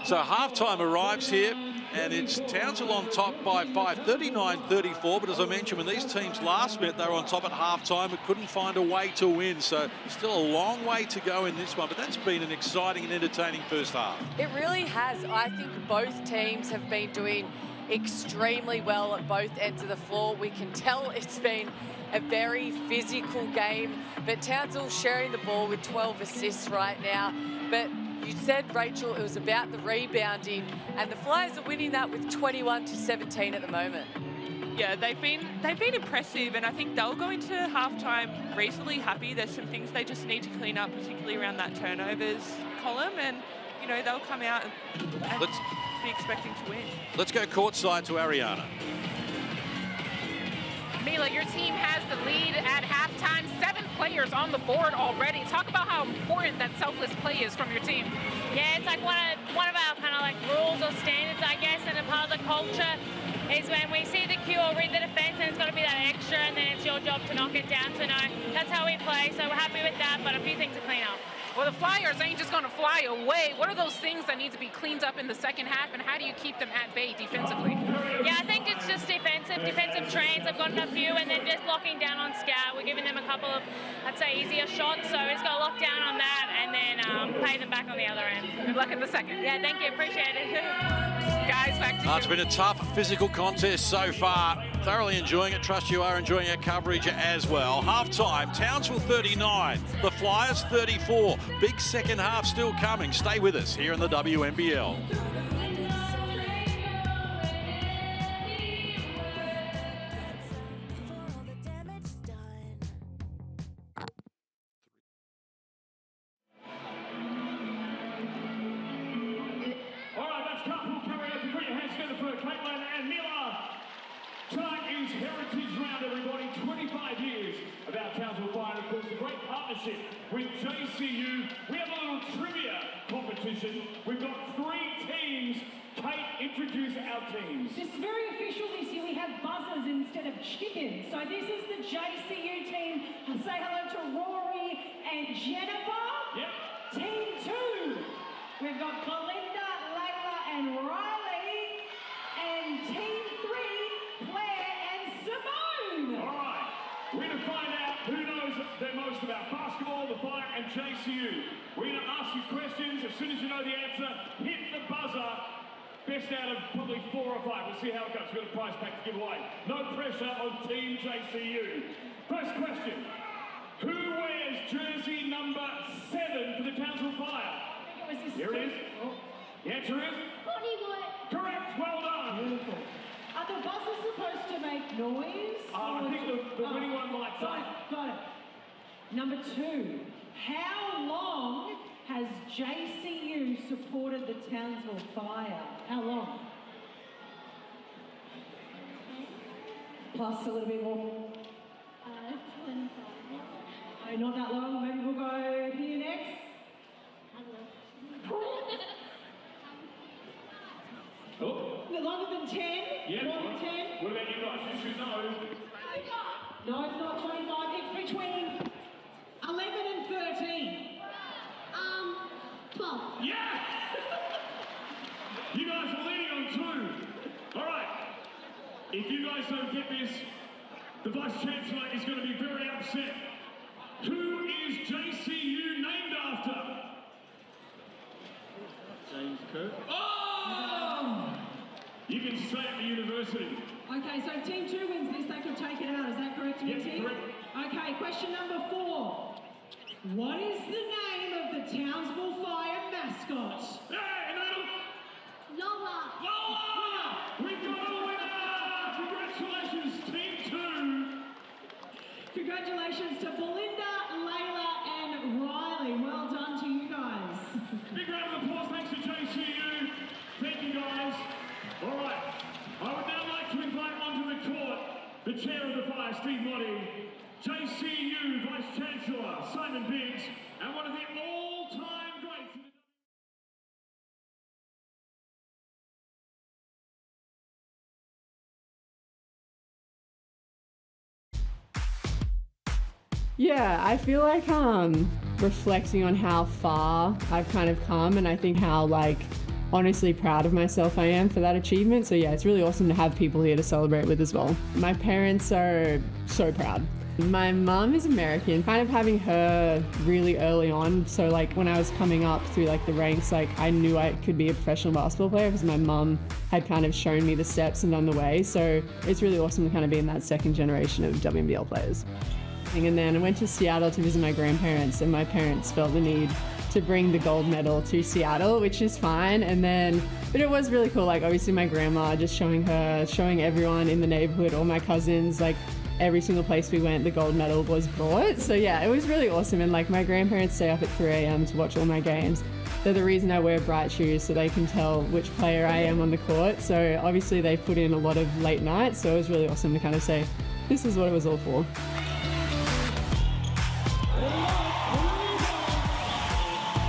So halftime arrives here, and it's Townsville on top by 5, 39-34. But as I mentioned, when these teams last met, they were on top at halftime but couldn't find a way to win. So still a long way to go in this one, but that's been an exciting and entertaining first half. It really has. I think both teams have been doing extremely well at both ends of the floor. We can tell it's been a very physical game, but Townsville sharing the ball with 12 assists right now. But you said, Rachel, it was about the rebounding, and the Flyers are winning that with 21-17 at the moment. Yeah, they've been impressive, and I think they'll go into halftime reasonably happy. There's some things they just need to clean up, particularly around that turnovers column, and you know they'll come out and be expecting to win. Let's go courtside to Ariana. Mila, your team has the lead at halftime. 7 players on the board already. Talk about how important that selfless play is from your team. Yeah, it's like one of our kind of like rules or standards, I guess, and a part of the culture is when we see the cue or read the defense, and it's got to be that extra, and then it's your job to knock it down. So no, that's how we play. So we're happy with that, but a few things to clean up. Well, the Flyers ain't just going to fly away. What are those things that need to be cleaned up in the second half, and how do you keep them at bay defensively? Yeah, I think it's just defensive trains. I've gotten a few, and then just locking down on scout. We're giving them a couple of, I'd say, easier shots, so we just got to lock down on that and then pay them back on the other end. Good luck in the second. Yeah, thank you. Appreciate it. Guys, back to you. It's been a tough physical contest so far. Thoroughly enjoying it. Trust you are enjoying our coverage as well. Half-time, Townsville 39, the Flyers 34. Big second half still coming. Stay with us here in the WNBL. With JCU, we have a little trivia competition. We've got 3 teams. Kate, introduce our teams. This is very official this year. We have buzzers instead of chickens. So this is the JCU team. I'll say hello to Rory and Jennifer. Yep. Team 2, we've got Belinda, Layla and Riley. And Team 3, Claire and Simone. All right. We're going to find out who knows the most about basketball, the Fire and JCU. We're going to ask you questions. As soon as you know the answer, hit the buzzer. Best out of probably 4 or 5. We'll see how it goes. We've got a prize pack to give away. No pressure on Team JCU. First question. Who wears jersey number 7 for the Townsville Fire? Here it is. Oh. The answer is? Courtney Woods. Correct. Well done. Beautiful. Are the buzzers supposed to make noise? I think the winning one lights up. Got it. Number 2. How long has JCU supported the Townsville Fire? How long? Plus a little bit more. 25. Oh, not that long. Maybe we'll go here next. Oh. Longer than 10? Yeah. More than 10? What about you guys? You should know. No, it's not 25. It's between 11 and 13. 12. Yeah! You guys are leading on 2. All right. If you guys don't get this, the Vice Chancellor is going to be very upset. Who is JCU named after? James Kirk. Oh! You can stay at the university. Okay, so Team 2 wins this. They can take it out. Is that correct, Yes, team? correct. Okay, question number 4. What is the name of the Townsville Fire mascot? Hey, Lola. Lola! We've got a winner! Congratulations, Team 2! Congratulations to Belinda, Layla and Riley. Well done to you guys. Big round of applause, thanks to JCU. Thank you, guys. All right, I would now like to invite onto the court the chair of the Fire, Steve Motti, JCU Vice Chancellor Simon Biggs, and one of the all-time greats in the Yeah, I feel like reflecting on how far I've kind of come, and I think how honestly proud of myself I am for that achievement. So yeah, it's really awesome to have people here to celebrate with as well. My parents are so proud. My mum is American, kind of having her really early on. So when I was coming up through the ranks, I knew I could be a professional basketball player because my mum had kind of shown me the steps and done the way. So it's really awesome to kind of be in that second generation of WNBL players. And then I went to Seattle to visit my grandparents, and my parents felt the need to bring the gold medal to Seattle, which is fine. But it was really cool. Obviously my grandma, just showing everyone in the neighborhood, all my cousins, every single place we went, the gold medal was brought. So yeah, it was really awesome. And my grandparents stay up at 3 a.m. to watch all my games. They're the reason I wear bright shoes, so they can tell which player I am on the court. So obviously they put in a lot of late nights. So it was really awesome to kind of say, this is what it was all for.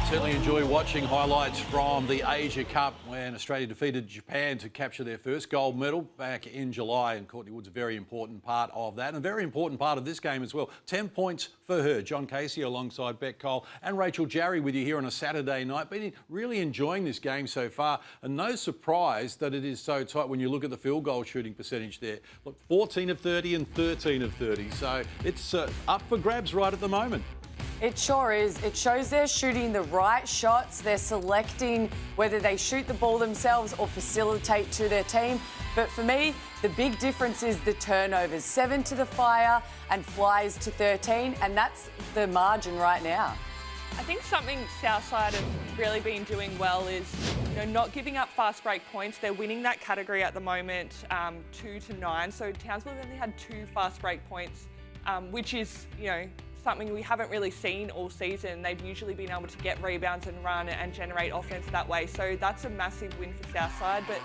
Certainly enjoy watching highlights from the Asia Cup when Australia defeated Japan to capture their first gold medal back in July, and Courtney Woods a very important part of that and a very important part of this game as well. 10 points for her. John Casey alongside Beck Cole and Rachel Jarry with you here on a Saturday night. Been really enjoying this game so far, and no surprise that it is so tight when you look at the field goal shooting percentage there. Look, 14 of 30 and 13 of 30, so it's up for grabs right at the moment. It sure is. It shows they're shooting the right shots. They're selecting whether they shoot the ball themselves or facilitate to their team. But for me, the big difference is the turnovers. 7 to the Fire and Flyers to 13, and that's the margin right now. I think something Southside have really been doing well is, not giving up fast break points. They're winning that category at the moment, 2 to 9. So Townsville only had 2 fast break points, which is, something we haven't really seen all season. They've usually been able to get rebounds and run and generate offense that way. So that's a massive win for Southside. But,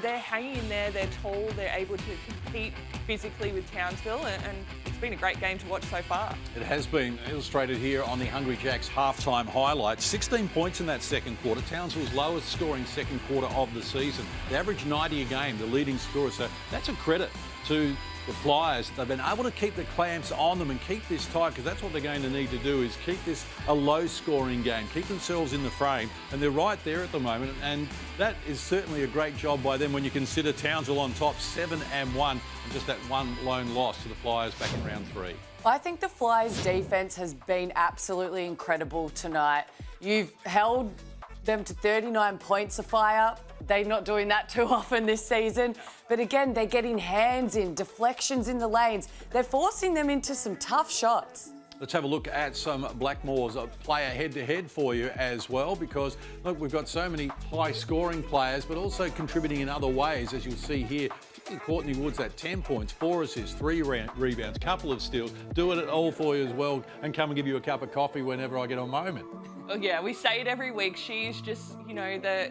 they're hanging in there, they're tall, they're able to compete physically with Townsville, and it's been a great game to watch so far. It has been illustrated here on the Hungry Jacks halftime highlights. 16 points in that second quarter. Townsville's lowest scoring second quarter of the season. They averaged 90 a game, the leading scorer. So that's a credit to the Flyers. They've been able to keep the clamps on them and keep this tight, because that's what they're going to need to do, is keep this a low-scoring game, keep themselves in the frame, and they're right there at the moment, and that is certainly a great job by them when you consider Townsville on top, 7-1, and just that one lone loss to the Flyers back in round 3. I think the Flyers' defence has been absolutely incredible tonight. You've held them to 39 points a Fire. They're not doing that too often this season. But again, they're getting hands in, deflections in the lanes. They're forcing them into some tough shots. Let's have a look at some Blackmore's player head-to-head for you as well, because, look, we've got so many high-scoring players, but also contributing in other ways, as you'll see here. Courtney Woods at 10 points, 4 assists, 3 rebounds, couple of steals, doing it all for you as well, and come and give you a cup of coffee whenever I get a moment. Oh yeah, we say it every week. She's just,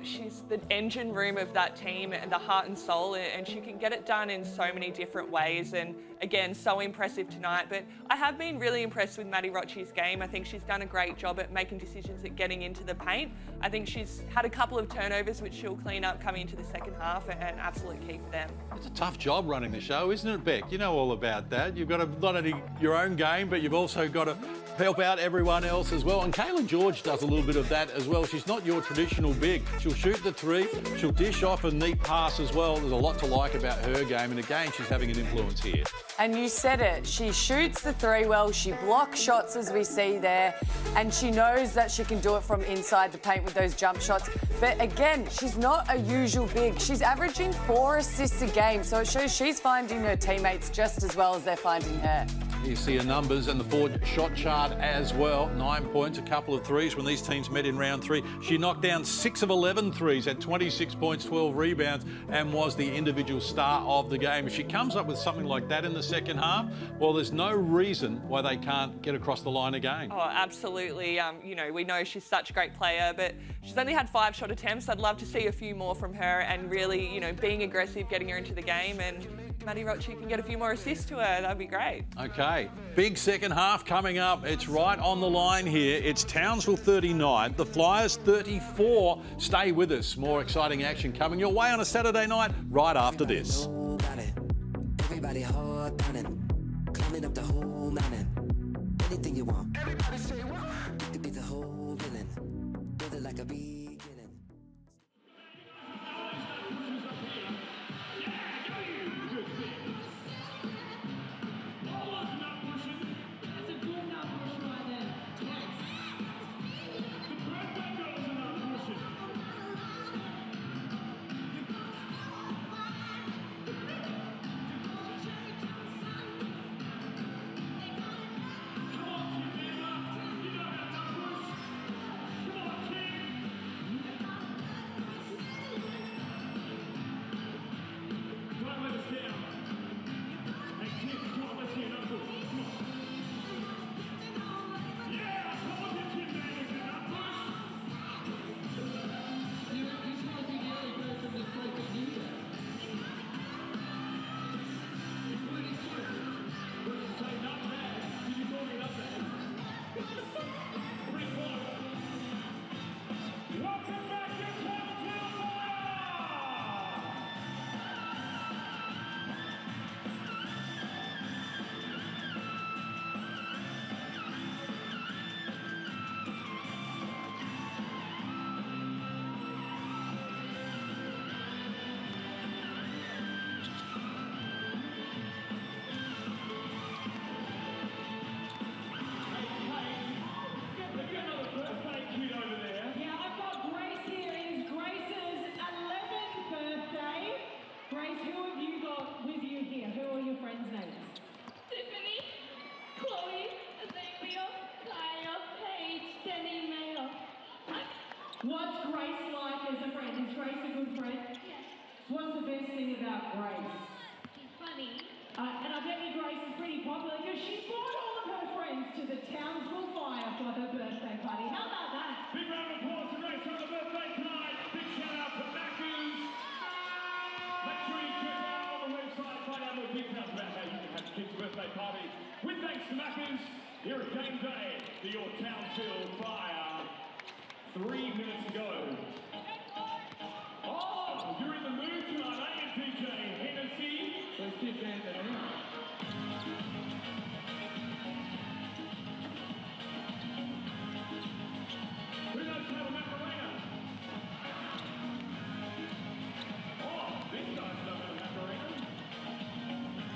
she's the engine room of that team and the heart and soul, and she can get it done in so many different ways. And again, so impressive tonight. But I have been really impressed with Maddie Rocci's game. I think she's done a great job at making decisions at getting into the paint. I think she's had a couple of turnovers, which she'll clean up coming into the second half, and absolute key for them. It's a tough job running the show, isn't it, Beck? You know all about that. You've got to not only your own game, but you've also got to help out everyone else as well. And Kayla George does a little bit of that as well. She's not your traditional big. She'll shoot the 3, she'll dish off a neat pass as well. There's a lot to like about her game, and again, she's having an influence here. And you said it, she shoots the 3 well, she blocks shots as we see there, and she knows that she can do it from inside the paint with those jump shots. But again, she's not a usual big. She's averaging 4 assists a game, so it shows she's finding her teammates just as well as they're finding her. You see her numbers and the forward shot chart as well. 9 points, a couple of threes when these teams met in round 3. She knocked down 6 of 11 threes, had 26 points, 12 rebounds, and was the individual star of the game. If she comes up with something like that in the second half, well, there's no reason why they can't get across the line again. Oh, absolutely. You know, we know she's such a great player, but she's only had 5 shot attempts. I'd love to see a few more from her and really, you know, being aggressive, getting her into the game, and Maddie Rocci can get a few more assists to her. That'd be great. Okay, big second half coming up. It's right on the line here. It's Townsville 39, the Flyers 34. Stay with us. More exciting action coming your way on a Saturday night right after this. Everybody hard running, climbing up the whole mountain. Anything you want. Everybody say what? It be the whole villain. Build it like a beginning. What's Grace like as a friend? Is Grace a good friend? Yes. What's the best thing about Grace? She's funny. And I bet you Grace is pretty popular because she brought all of her friends to the Townsville Fire for her birthday party. How about that? Big round of applause for Grace on the birthday tonight. Big shout out to Macca's. Make sure you check out on the website, find out more details about how you can have a kid's birthday party. With thanks to Macca's, here at game day for your Townsville Fire. 3 minutes ago. Oh, you're in the mood tonight, aren't you, DJ Hennessy? Let's get that around. Who knows how to Macarena? Oh, these guys know how to Macarena.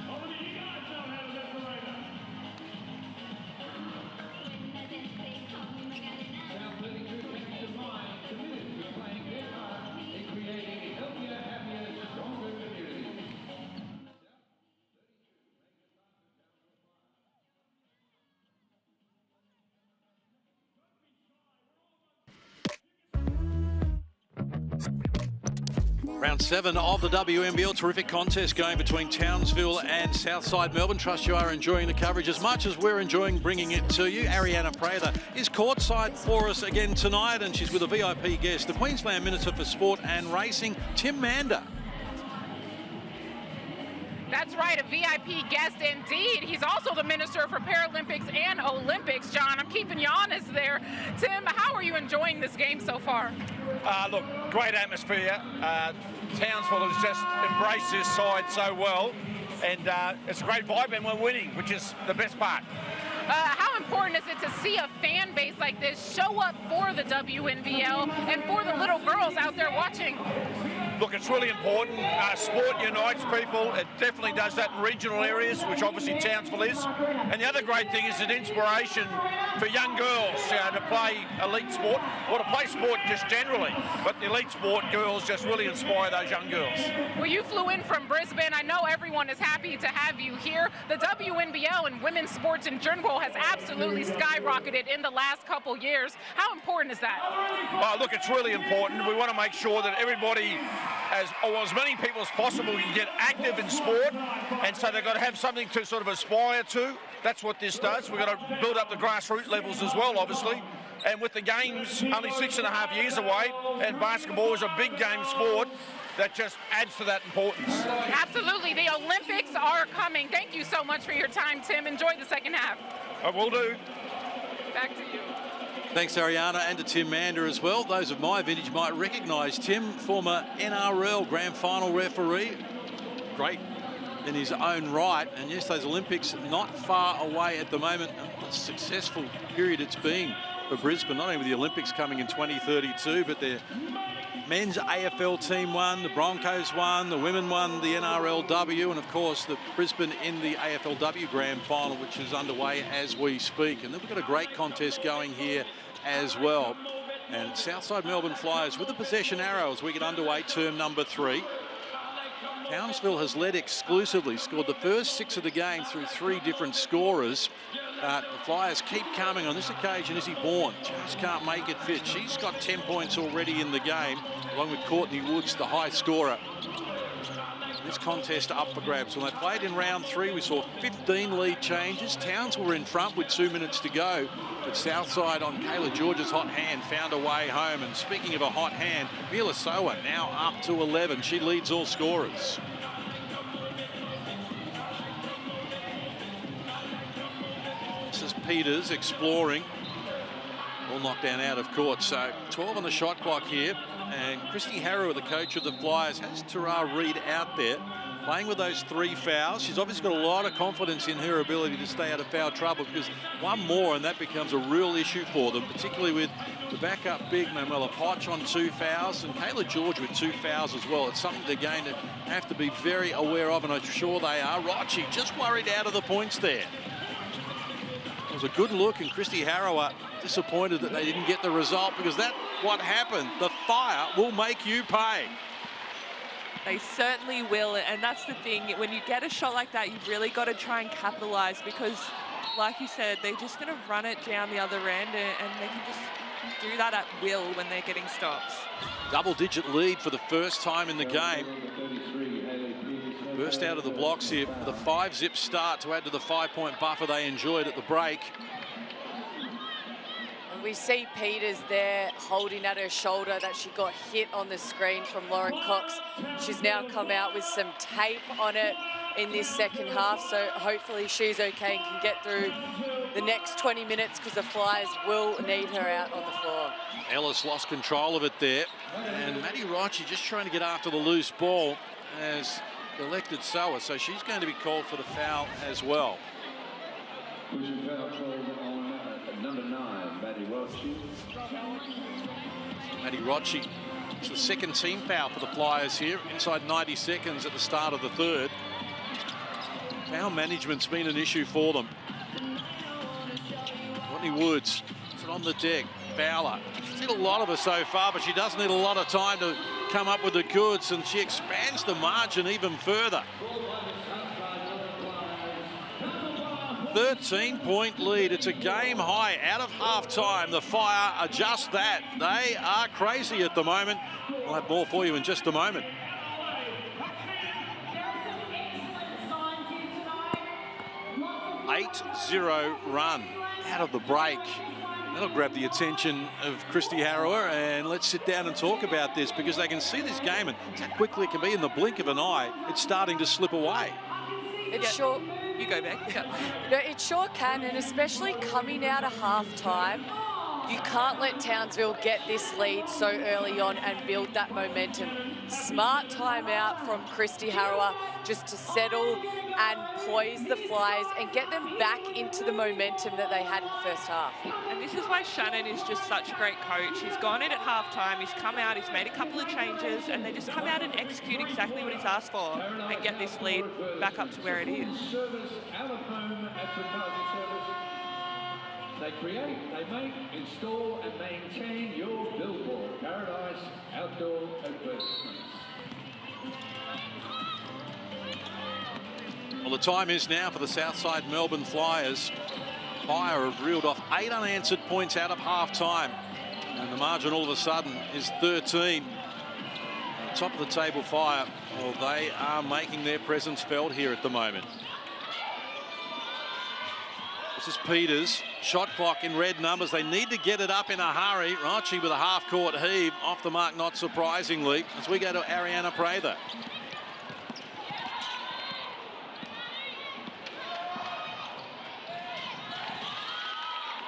Oh, look at you guys know how to Macarena. South 32 takes the mind, committed to playing their part in creating healthier, happier, stronger communities. Round 7 of the WNBL. Terrific contest going between Townsville and Southside Melbourne. Trust you are enjoying the coverage as much as we're enjoying bringing it to you. Ariana Prather is courtside for us again tonight, and she's with a VIP guest, the Queensland Minister for Sport and Racing, Tim Mander. That's right, a VIP guest indeed. He's also the Minister for Paralympics and Olympics. John, I'm keeping you honest there. Tim, how are you enjoying this game so far? Look, great atmosphere. Townsville has just embraced this side so well, and it's a great vibe, and we're winning, which is the best part. How important is it to see a fan base like this show up for the WNBL and for the little girls out there watching? look, it's really important. Sport unites people. It definitely does that in regional areas, which obviously Townsville is. And the other great thing is an inspiration for young girls to play elite sport, or to play sport just generally. But the elite sport girls just really inspire those young girls. Well, you flew in from Brisbane. I know everyone is happy to have you here. The WNBL and women's sports in general has absolutely skyrocketed in the last couple years. How important is that? Oh, look, it's really important. We want to make sure that everybody, as many people as possible, can get active in sport, and so they've got to have something to sort of aspire to. That's what this does. We've got to build up the grassroots levels as well, obviously. And with the games only 6.5 years away, and basketball is a big game sport, that just adds to that importance. Absolutely. The Olympics are coming. Thank you so much for your time, Tim. Enjoy the second half. I will do. Back to you. Thanks, Ariana, and to Tim Mander as well. Those of my vintage might recognise Tim, former NRL Grand Final referee. Great in his own right. And yes, those Olympics not far away at the moment. A successful period it's been for Brisbane, not only with the Olympics coming in 2032, but their men's AFL team won, the Broncos won, the women won the NRLW, and of course the Brisbane in the AFLW Grand Final, which is underway as we speak. And then we've got a great contest going here as well. And Southside Melbourne Flyers with the possession arrow as we get underway, term number 3. Townsville has led exclusively, scored the first 6 of the game through 3 different scorers. The Flyers keep coming. On this occasion, Izzy Bourne just can't make it fit. She's got 10 points already in the game, along with Courtney Woods, the high scorer. This contest up for grabs. When they played in round 3, we saw 15 lead changes. Townsville were in front with 2 minutes to go, but Southside on Kayla George's hot hand found a way home. And speaking of a hot hand, Vilasoa now up to 11. She leads all scorers. This is Peters exploring. All knocked down out of court. So 12 on the shot clock here. And Christy Harrow, the coach of the Flyers, has Tara Reid out there playing with those 3 fouls. She's obviously got a lot of confidence in her ability to stay out of foul trouble, because one more and that becomes a real issue for them, particularly with the backup big Manuela Potch on 2 fouls and Kayla George with 2 fouls as well. It's something they're going to have to be very aware of, and I'm sure they are. Rocci just worried out of the points there. It was a good look, and Christy Harrow disappointed that they didn't get the result, because that's what happened. The fire will make you pay. They certainly will, and that's the thing. When you get a shot like that, you've really got to try and capitalise, because, like you said, they're just going to run it down the other end, and they can just do that at will when they're getting stops. Double-digit lead for the first time in the game. Burst out of the blocks here with a 5-zip start to add to the 5-point buffer they enjoyed at the break. And we see Peters there holding at her shoulder that she got hit on the screen from Lauren Cox. She's now come out with some tape on it in this second half, so hopefully she's okay and can get through the next 20 minutes, because the Flyers will need her out on the floor. Ellis lost control of it there, and Maddie Rocci just trying to get after the loose ball as elected Soa, so she's going to be called for the foul as well. Number 9, Maddie Rocci. Maddie Rocci, it's the second team foul for the Flyers here, inside 90 seconds at the start of the third. Foul management's been an issue for them. Courtney Woods, is on the deck. Fowler, she's hit a lot of her so far, but she does need a lot of time to come up with the goods, and she expands the margin even further. 13-point lead. It's a game high out of half-time. The Fire are just that. They are crazy at the moment. We'll have more for you in just a moment. Eight-0 run out of the break. That'll grab the attention of Christy Harrower, and let's sit down and talk about this, because they can see this game and how quickly it can be in the blink of an eye. It's starting to slip away. It's sure. You go back. No, it sure can, and especially coming out of half-time, You can't let Townsville get this lead so early on and build that momentum. Smart timeout from Christy Harrower just to settle and poise the Flyers and get them back into the momentum that they had in the first half. And this is why Shannon is just such a great coach. He's gone in at halftime, he's come out, he's made a couple of changes, and they just come out and execute exactly what he's asked for and get this lead back up to where it is. Service out of home advertising service. They create, they make, install and maintain your billboard. Paradise Outdoor Advertisements. Well, the time is now for the Southside Melbourne Flyers. Fire have reeled off 8 unanswered points out of half-time. And the margin all of a sudden is 13. Top of the table Fire, well, they are making their presence felt here at the moment. This is Peters. Shot clock in red numbers. They need to get it up in a hurry. Rocci with a half-court heave. Off the mark, not surprisingly, as we go to Ariana Prather.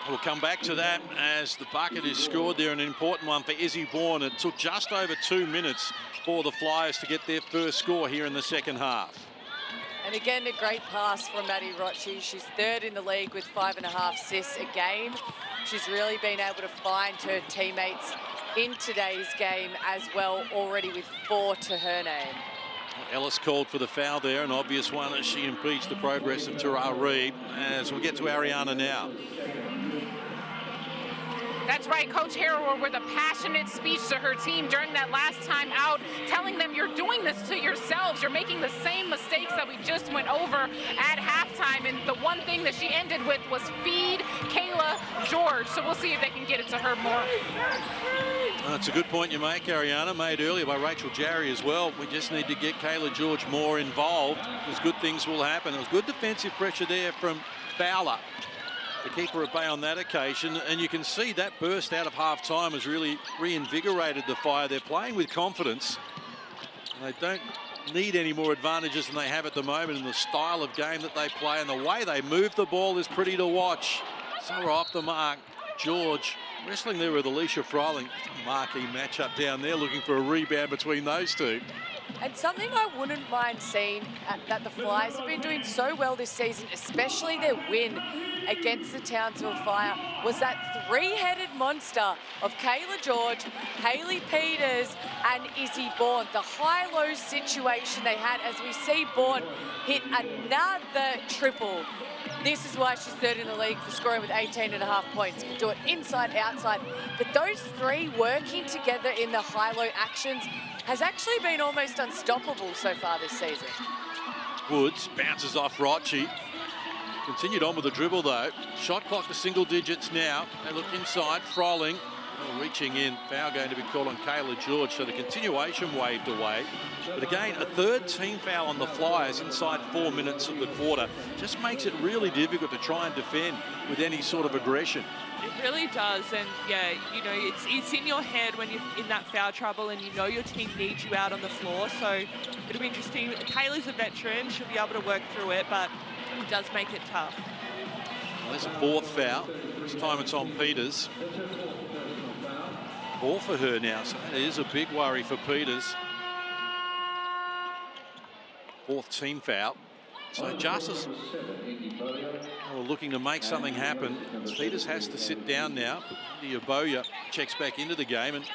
We'll come back to that as the bucket is scored there, an important one for Izzy Bourne. It took just over 2 minutes for the Flyers to get their first score here in the second half. And again, a great pass from Maddie Rocci. She's third in the league with 5.5 assists a game. She's really been able to find her teammates in today's game as well, already with 4 to her name. Ellis called for the foul there, an obvious one as she impedes the progress of Tara Reid. As we get to Ariana now. That's right, Coach Harrower with a passionate speech to her team during that last time out, telling them you're doing this to yourselves. You're making the same mistakes that we just went over at halftime. And the one thing that she ended with was feed Kayla George. So we'll see if they can get it to her more. That's a good point you make, Ariana, made earlier by Rachel Jarry as well. We just need to get Kayla George more involved because good things will happen. There was good defensive pressure there from Fowler to keep her at bay on that occasion, and you can see that burst out of half-time has really reinvigorated the Fire. They're playing with confidence, and they don't need any more advantages than they have at the moment in the style of game that they play, and the way they move the ball is pretty to watch. So off the mark, George wrestling there with Alicia Froling. Marquee matchup down there, looking for a rebound between those two. And something I wouldn't mind seeing that the Flyers have been doing so well this season, especially their win against the Townsville Fire, was that three-headed monster of Kayla George, Hayley Peters and Izzy Bourne. The high-low situation they had as we see Bourne hit another triple. This is why she's third in the league for scoring with 18.5 points. Can do it inside, outside. But those three working together in the high-low actions has actually been almost unstoppable so far this season. Woods bounces off Rocci. Continued on with the dribble though. Shot clock to single digits now. They look inside. Froling reaching in. Foul going to be called on Kayla George. So the continuation waved away. But again, a third team foul on the Flyers inside 4 minutes of the quarter just makes it really difficult to try and defend with any sort of aggression. It really does, and yeah, you know, it's in your head when you're in that foul trouble and you know your team needs you out on the floor, so it'll be interesting. Kayla's a veteran, she'll be able to work through it, but it does make it tough. Well, there's a fourth foul. This time it's on Peters. 4 for her now, so that is a big worry for Peters. Fourth team foul. So Justice looking to make something happen. Peters has to sit down now. India Boya checks back into the game, and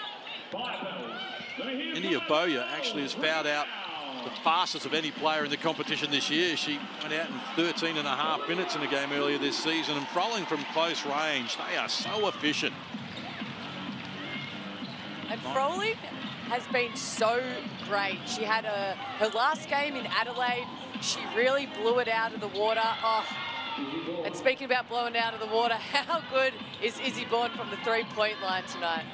India Boya actually has fouled out the fastest of any player in the competition this year. She went out in 13.5 minutes in a game earlier this season, and Froling from close range. They are so efficient. And Froling has been so great. She had her last game in Adelaide. She really blew it out of the water. Oh, and speaking about blowing out of the water, how good is Izzy Bourne from the three-point line tonight?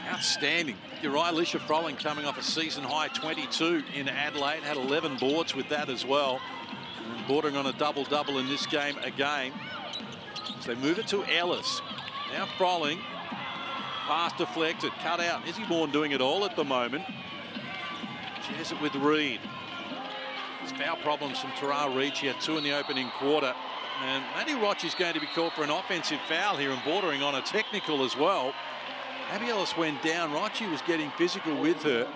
Outstanding. You're right, Alicia Froling coming off a season-high 22 in Adelaide. Had 11 boards with that as well. And bordering on a double-double in this game again. So they move it to Ellis. Now Froling. Pass deflected, cut out. Izzy Bourne doing it all at the moment. She has it with Reid. There's foul problems from Tara Reid. She had 2 in the opening quarter. And Maddie Rocci is going to be called for an offensive foul here and bordering on a technical as well. Abby Ellis went down. Rocci was getting physical with her.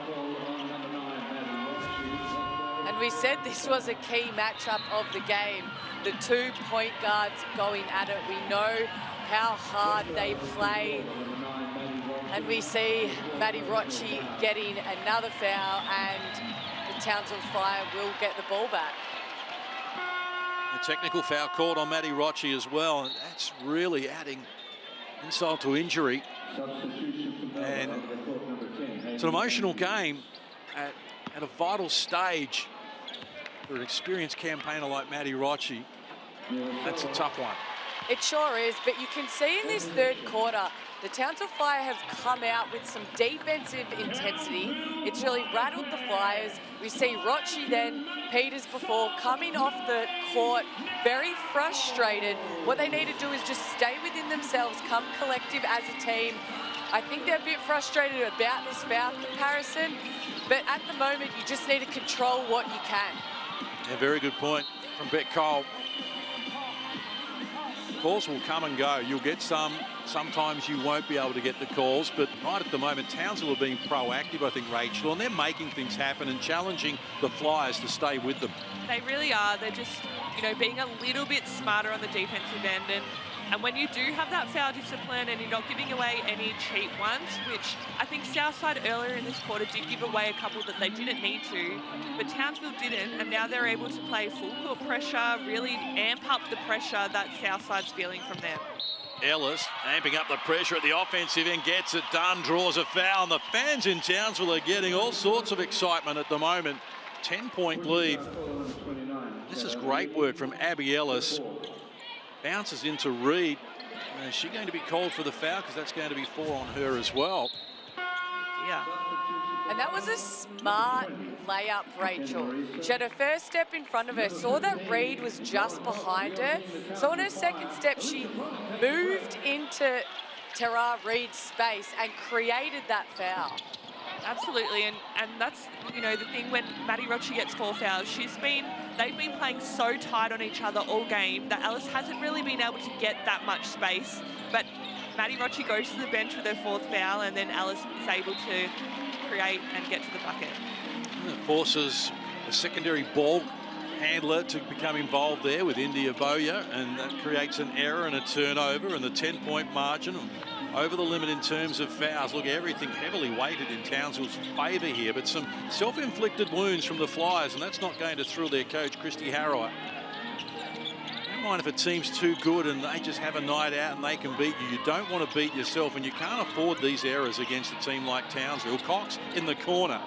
And we said this was a key matchup of the game. The 2 point guards going at it. We know how hard they play. And we see Maddie Rocci getting another foul, and the Townsville Fire will get the ball back. A technical foul called on Maddie Rocci as well, and that's really adding insult to injury. And it's an emotional game at a vital stage for an experienced campaigner like Maddie Rocci. That's a tough one. It sure is, but you can see in this third quarter, the Townsville Fire have come out with some defensive intensity. It's really rattled the Flyers. We see Rocci then, Peters before, coming off the court, very frustrated. What they need to do is just stay within themselves, come collective as a team. I think they're a bit frustrated about this foul comparison, but at the moment, you just need to control what you can. Yeah, very good point from Beck Cole. Calls will come and go. You'll get some. Sometimes you won't be able to get the calls, but right at the moment, Townsville are being proactive, I think, Rachel, and they're making things happen and challenging the Flyers to stay with them. They really are. They're just, you know, being a little bit smarter on the defensive end. And when you do have that foul discipline and you're not giving away any cheap ones, which I think Southside earlier in this quarter did give away a couple that they didn't need to, but Townsville didn't, and now they're able to play full court pressure, really amp up the pressure that Southside's feeling from them. Ellis amping up the pressure at the offensive end, gets it done, draws a foul, and the fans in Townsville are getting all sorts of excitement at the moment. 10-point lead. This is great work from Abby Ellis. Bounces into Reed. Is she going to be called for the foul? Because that's going to be 4 on her as well. Yeah. And that was a smart layup, Rachel. She had her first step in front of her, saw that Reed was just behind her. So on her second step, she moved into Tara Reed's space and created that foul. Absolutely, and that's, you know, the thing when Maddie Rocci gets 4 fouls, they've been playing so tight on each other all game that Alice hasn't really been able to get that much space. But Maddie Rocci goes to the bench with her 4th foul, and then Alice is able to create and get to the bucket. And it forces a secondary ball handler to become involved there with India Boya, and that creates an error and a turnover, and the 10-point margin over the limit in terms of fouls. Look, everything heavily weighted in Townsville's favour here, but some self-inflicted wounds from the Flyers, and that's not going to thrill their coach, Christy Harrower. Don't mind if a team's too good and they just have a night out and they can beat you. You don't want to beat yourself, and you can't afford these errors against a team like Townsville. Cox in the corner.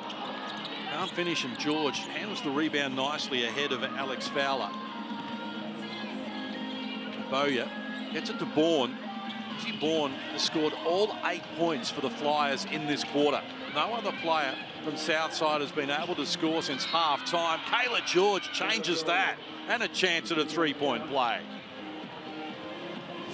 Can't finish, and George handles the rebound nicely ahead of Alex Fowler. Boya gets it to Bourne. Bourne has scored all 8 points for the Flyers in this quarter. No other player from Southside has been able to score since half-time. Kayla George changes that, and a chance at a 3-point play.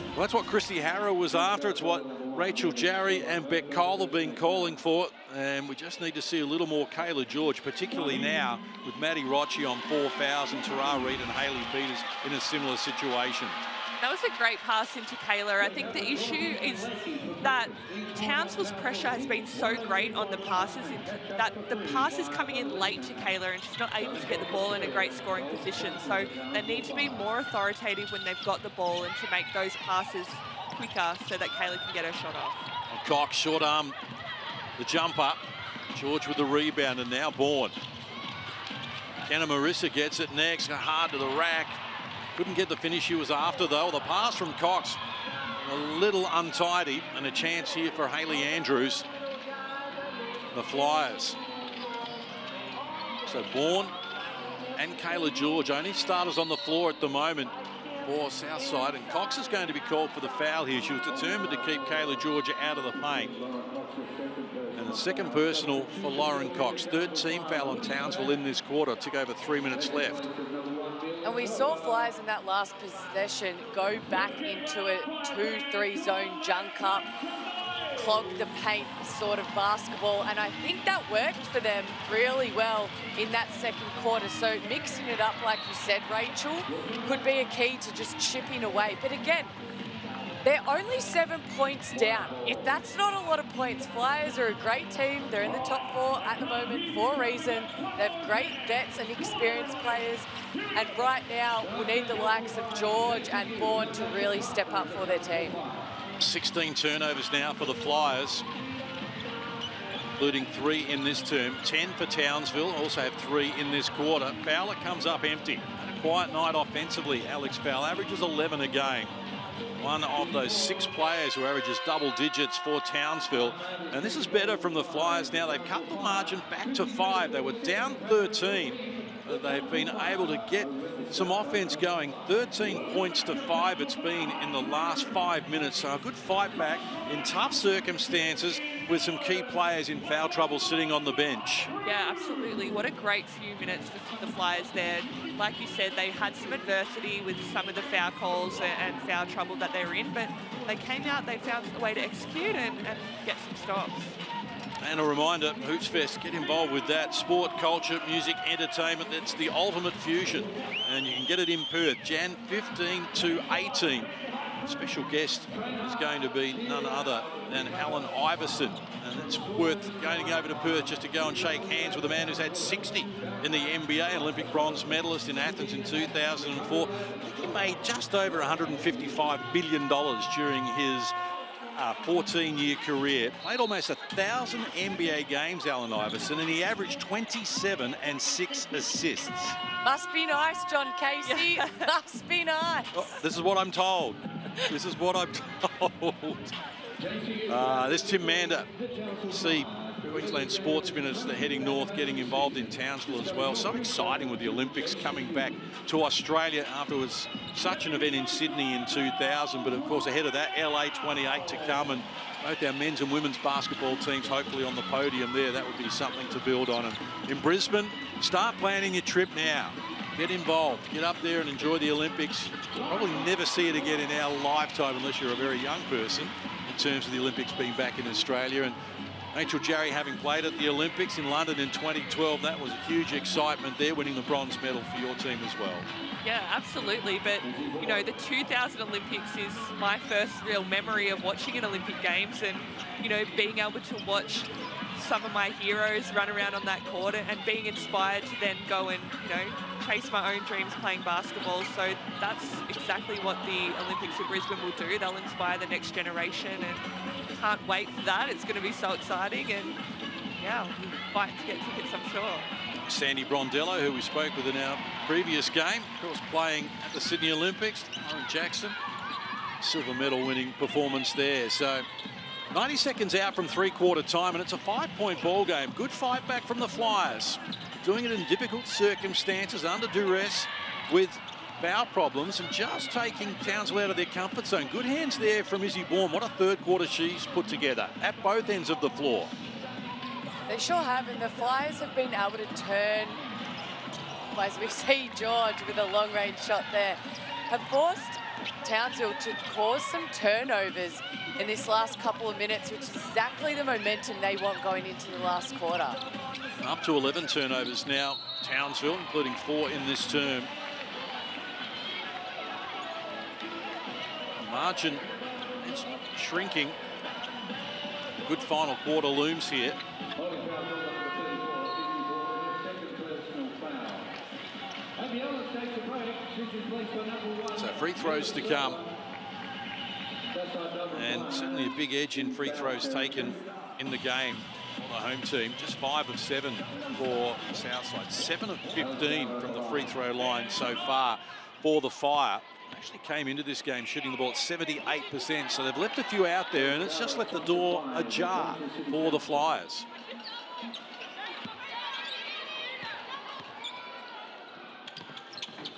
Well, that's what Christy Harrow was after. It's what Rachel Jarry and Beck Cole have been calling for, and we just need to see a little more Kayla George, particularly now with Maddie Rocci on 4 fouls and Tara Reid and Hayley Peters in a similar situation. That was a great pass into Kayla. I think the issue is that Townsville's pressure has been so great on the passes that the pass is coming in late to Kayla, and she's not able to get the ball in a great scoring position. So they need to be more authoritative when they've got the ball and to make those passes quicker so that Kayla can get her shot off. And Cox short arm the jump up. George with the rebound, and now Bourne. Kenna Marissa gets it next, hard to the rack. Couldn't get the finish she was after, though. The pass from Cox, a little untidy, and a chance here for Hayley Andrews. The Flyers. So Bourne and Kayla George, only starters on the floor at the moment for Southside, and Cox is going to be called for the foul here. She was determined to keep Kayla George out of the paint. And the second personal for Lauren Cox. 3rd team foul on Townsville in this quarter. Took over 3 minutes left. And we saw Flyers in that last possession go back into a 2-3 zone junk up. clog the paint sort of basketball, and I think that worked for them really well in that second quarter. So mixing it up, like you said, Rachel, could be a key to just chipping away. But again, they're only 7 points down. If that's not a lot of points, Flyers are a great team. They're in the top 4 at the moment for a reason. They have great vets and experienced players. And right now, we need the likes of George and Bourne to really step up for their team. 16 turnovers now for the Flyers, including 3 in this term. 10 for Townsville, also have 3 in this quarter. Fowler comes up empty. Had a quiet night offensively. Alex Fowler averages 11 a game. One of those 6 players who averages double digits for Townsville. And this is better from the Flyers now. They've cut the margin back to 5. They were down 13. But they've been able to get some offense going. 13 points to 5 it's been in the last 5 minutes. So a good fight back in tough circumstances with some key players in foul trouble sitting on the bench. Yeah, absolutely. What a great few minutes for the Flyers there. Like you said, they had some adversity with some of the foul calls and foul trouble that they were in, but they came out, they found a way to execute and get some stops. And a reminder, Hoots Fest, get involved with that. Sport, culture, music, entertainment, that's the ultimate fusion. And you can get it in Perth, Jan 15 to 18. Special guest is going to be none other than Allen Iverson. And it's worth going over to Perth just to go and shake hands with a man who's had 60 in the NBA, Olympic bronze medalist in Athens in 2004. I think he made just over $155 billion during his 14-year career. Played almost 1,000 NBA games, Allen Iverson, and he averaged 27 and 6 assists. Must be nice, John Casey. Must be nice. Oh, this is what I'm told. This is what I'm told. This Tim Mander. See Queensland sportsmen as they're heading north, getting involved in Townsville as well. So exciting with the Olympics coming back to Australia after it was such an event in Sydney in 2000. But of course, ahead of that, LA 28 to come, and both our men's and women's basketball teams hopefully on the podium there. That would be something to build on. And in Brisbane, start planning your trip now. Get involved, get up there and enjoy the Olympics. Probably never see it again in our lifetime unless you're a very young person in terms of the Olympics being back in Australia. And Rachel Jarry, having played at the Olympics in London in 2012, that was a huge excitement there, winning the bronze medal for your team as well. Yeah, absolutely. But, you know, the 2000 Olympics is my first real memory of watching an Olympic Games and, you know, being able to watch some of my heroes run around on that court and being inspired to then go and, you know, chase my own dreams playing basketball. So that's exactly what the Olympics of Brisbane will do. They'll inspire the next generation, and can't wait for that. It's going to be so exciting, and yeah, we'll fight to get tickets, I'm sure. Sandy Brondello, who we spoke with in our previous game, of course playing at the Sydney Olympics. Aaron Jackson, silver medal winning performance there. So 90 seconds out from three-quarter time, and it's a 5-point ball game. Good fight back from the Flyers, doing it in difficult circumstances, under duress, with foul problems, and just taking Townsville out of their comfort zone. Good hands there from Izzy Bourne. What a third quarter she's put together at both ends of the floor. They sure have, and the Flyers have been able to turn, as we see George with a long-range shot there, have forced Townsville to cause some turnovers in this last couple of minutes, which is exactly the momentum they want going into the last quarter. Up to 11 turnovers now, Townsville, including 4 in this term. The margin is shrinking. A good final quarter looms here. So free throws to come. And certainly a big edge in free throws taken in the game on the home team. Just 5 of 7 for Southside. 7 of 15 from the free throw line so far for the Fire. Actually came into this game shooting the ball at 78%, so they've left a few out there, and it's just left the door ajar for the Flyers.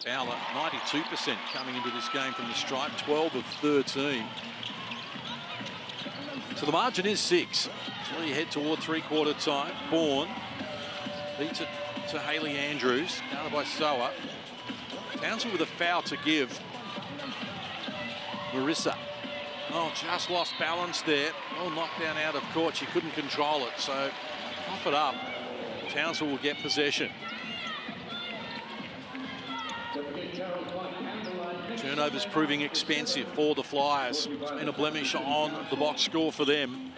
Fowler, 92% coming into this game from the stripe, 12 of 13. So the margin is 6. As we head toward three-quarter time, Bourne beats it to Haley Andrews, down by Soa. Townsville with a foul to give. Marissa Oh, just lost balance there. Well, knocked down out of court. She couldn't control it, so cough it up. Townsville will get possession. Turnovers proving expensive for the Flyers. It's been a blemish on the box score for them.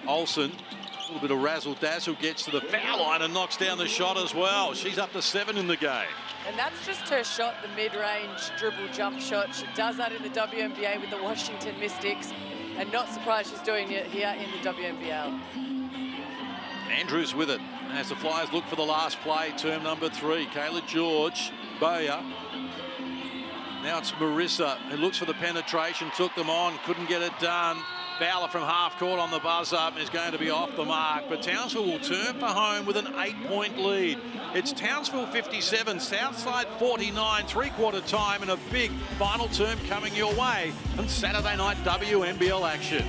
Olsen, a little bit of razzle-dazzle, gets to the foul line and knocks down the shot as well. She's up to 7 in the game. And that's just her shot, the mid-range dribble jump shot. She does that in the WNBA with the Washington Mystics, and not surprised she's doing it here in the WNBL. Andrews with it as the Flyers look for the last play, term number 3. Kayla George, Boyer. Now it's Marissa who looks for the penetration, took them on, couldn't get it done. Fowler from half court on the buzz up is going to be off the mark, but Townsville will turn for home with an 8-point lead. It's Townsville 57, Southside 49, 3/4 time, and a big final term coming your way on Saturday night WNBL action.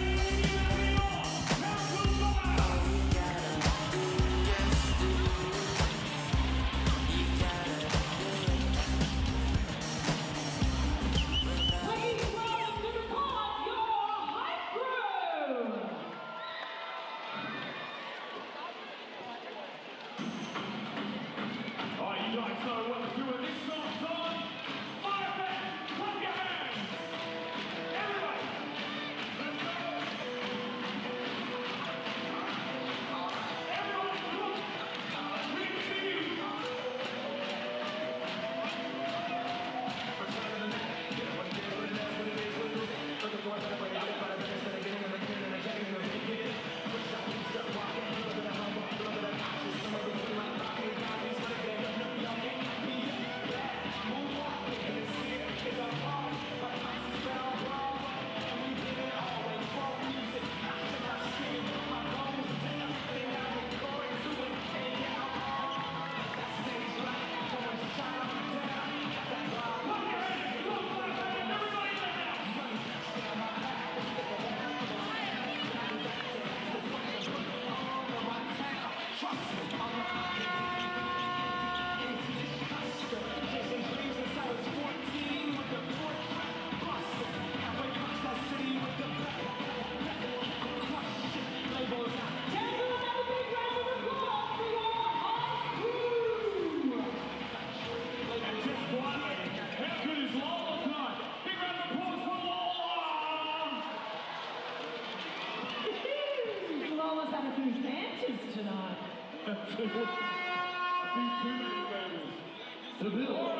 Seville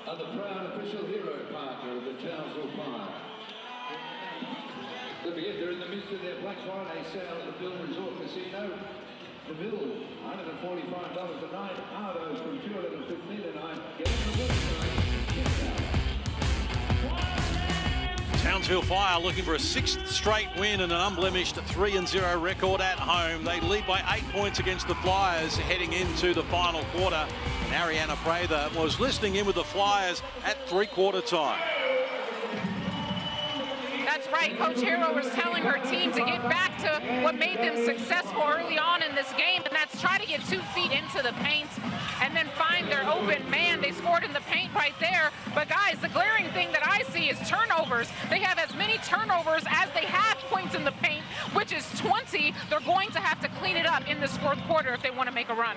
are the proud official hero partner of the Townsville Fire. Don't forget, they're in the midst of their Black Friday sale at the Bill Resort Casino. Seville, $145 a night. Ardos from $215 a night. Get in the book tonight. Townsville Fire looking for a 6th straight win and an unblemished 3-0 record at home. They lead by 8 points against the Flyers heading into the final quarter. And Ariana Prather was listening in with the Flyers at 3/4 time. That's right. Coach Hero was telling her team to get back to what made them successful early on in this game, and that's try to get 2 feet into the paint and then find their open man. They scored in the paint right there. But guys, the glaring thing that I see is turnovers. They have as many turnovers as they have points in the paint, which is 20. They're going to have to clean it up in this 4th quarter if they want to make a run.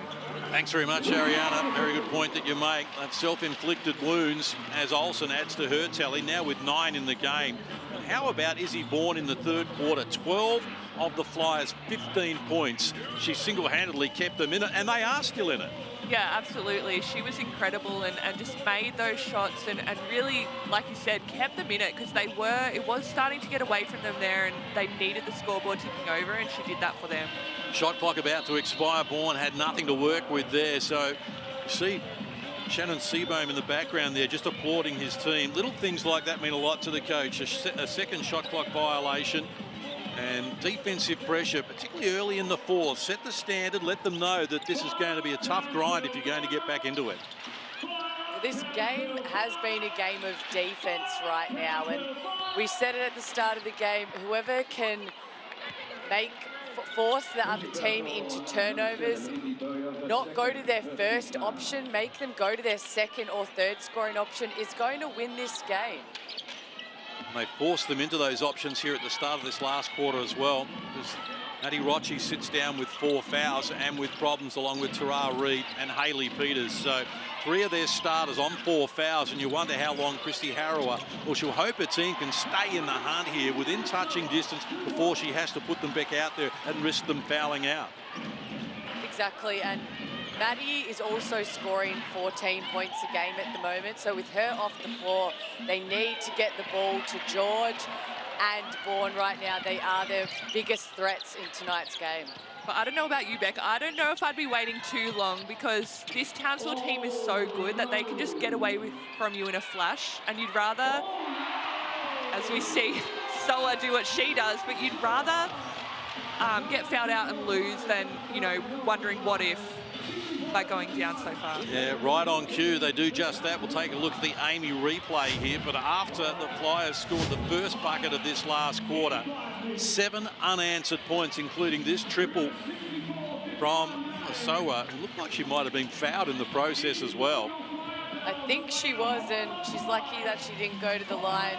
Thanks very much, Ariana. Very good point that you make. Self-inflicted wounds as Olsen adds to her tally, now with 9 in the game. And how about Izzy Bourne in the 3rd quarter? 12 of the Flyers' 15 points. She single-handedly kept them in it, and they are still in it. Yeah, absolutely. She was incredible and just made those shots and really, like you said, kept them in it because it was starting to get away from them there and they needed the scoreboard ticking over, and she did that for them. Shot clock about to expire. Bourne had nothing to work with there. So you see Shannon Seabohm in the background there just applauding his team. Little things like that mean a lot to the coach. A second shot clock violation and defensive pressure, particularly early in the 4th. Set the standard, let them know that this is going to be a tough grind if you're going to get back into it. This game has been a game of defense right now, and we said it at the start of the game, whoever can force the other team into turnovers, not go to their first option, make them go to their 2nd or 3rd scoring option, is going to win this game. And they forced them into those options here at the start of this last quarter as well, because Maddie Rocci sits down with 4 fouls and with problems, along with Tara Reid and Hayley Peters. So 3 of their starters on 4 fouls, and you wonder how long Christy Harrower, or she'll hope her team can stay in the hunt here within touching distance before she has to put them back out there and risk them fouling out. Exactly, and Maddie is also scoring 14 points a game at the moment. So with her off the floor, they need to get the ball to George and Bourne right now. They are their biggest threats in tonight's game. But I don't know about you, Beck. I don't know if I'd be waiting too long, because this Townsville team is so good that they can just get away from you in a flash. And you'd rather, as we see Soa do what she does, but you'd rather get fouled out and lose than, you know, wondering what if by going down so far. Yeah, right on cue. They do just that. We'll take a look at the Amy replay here. But after the Flyers scored the first bucket of this last quarter, 7 unanswered points, including this triple from Soa. It looked like she might have been fouled in the process as well. I think she was, and she's lucky that she didn't go to the line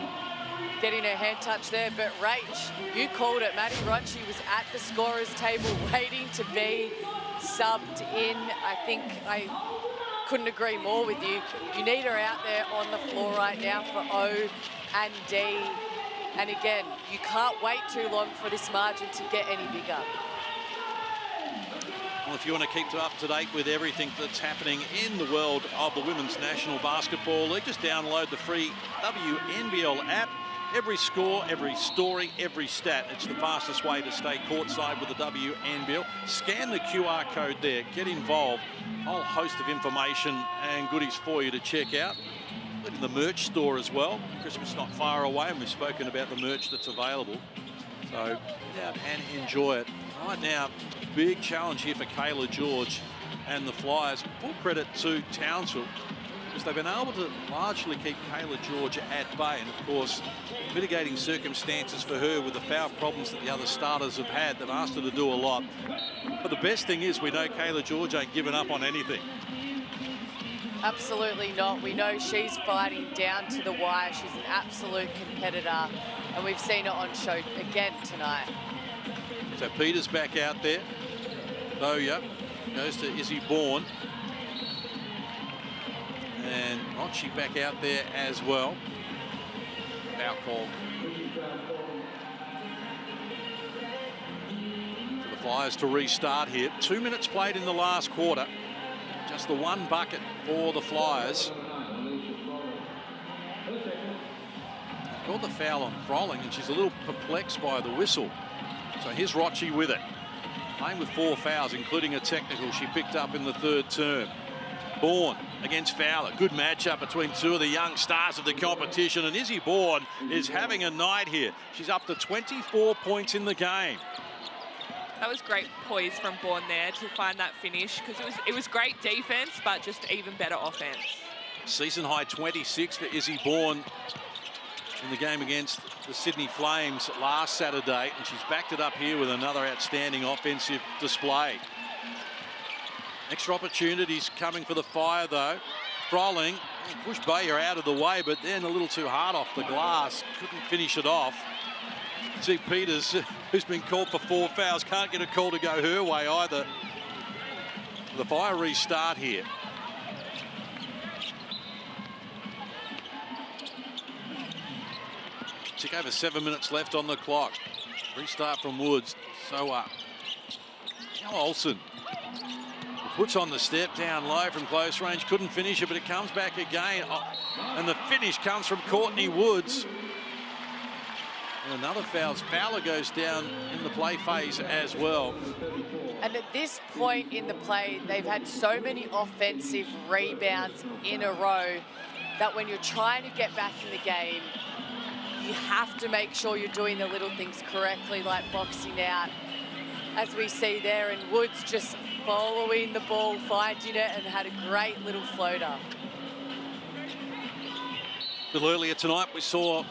getting her hand touched there. But Rach, you called it. Maddie Rocci was at the scorer's table waiting to be subbed in. I think I couldn't agree more with you. You need her out there on the floor right now for O and D. And again, you can't wait too long for this margin to get any bigger. Well, if you want to keep up to date with everything that's happening in the world of the Women's National Basketball League, just download the free WNBL app. Every score, every story, every stat. It's the fastest way to stay courtside with the WNBL. Scan the QR code there, get involved. A whole host of information and goodies for you to check out. In the merch store as well. Christmas not far away, and we've spoken about the merch that's available. So get out and enjoy it. Right now, big challenge here for Kayla George and the Flyers. Full credit to Townsville, because they've been able to largely keep Kayla George at bay. And of course, mitigating circumstances for her with the foul problems that the other starters have had. They've asked her to do a lot. But the best thing is, we know Kayla George ain't giving up on anything. Absolutely not. We know she's fighting down to the wire. She's an absolute competitor, and we've seen her on show again tonight. So Peters back out there. Boya goes to Izzy Bourne. And Rocci back out there as well. Foul call. For the Flyers to restart here. 2 minutes played in the last quarter. Just the 1 bucket for the Flyers. Called the foul on Froling, and she's a little perplexed by the whistle. So here's Rocci with it. Playing with 4 fouls, including a technical she picked up in the 3rd term. Bourne against Fowler. Good matchup between 2 of the young stars of the competition, and Izzy Bourne is having a night here. She's up to 24 points in the game. That was great poise from Bourne there to find that finish, because it was great defense, but just even better offense. Season high 26 for Izzy Bourne in the game against the Sydney Flames last Saturday, and she's backed it up here with another outstanding offensive display. Extra opportunities coming for the Fire, though. Froling pushed Bayer out of the way, but then a little too hard off the glass. Couldn't finish it off. See Peters, who's been called for 4 fouls, can't get a call to go her way either. The Fire restart here. Took over 7 minutes left on the clock. Restart from Woods. So Olsen puts on the step down low from close range. Couldn't finish it, but it comes back again. And the finish comes from Courtney Woods. And another foul. Fowler goes down in the play phase as well. And at this point in the play, they've had so many offensive rebounds in a row that when you're trying to get back in the game, you have to make sure you're doing the little things correctly, like boxing out, as we see there. And Woods just following the ball, finding it, and had a great little floater. A little earlier tonight, we saw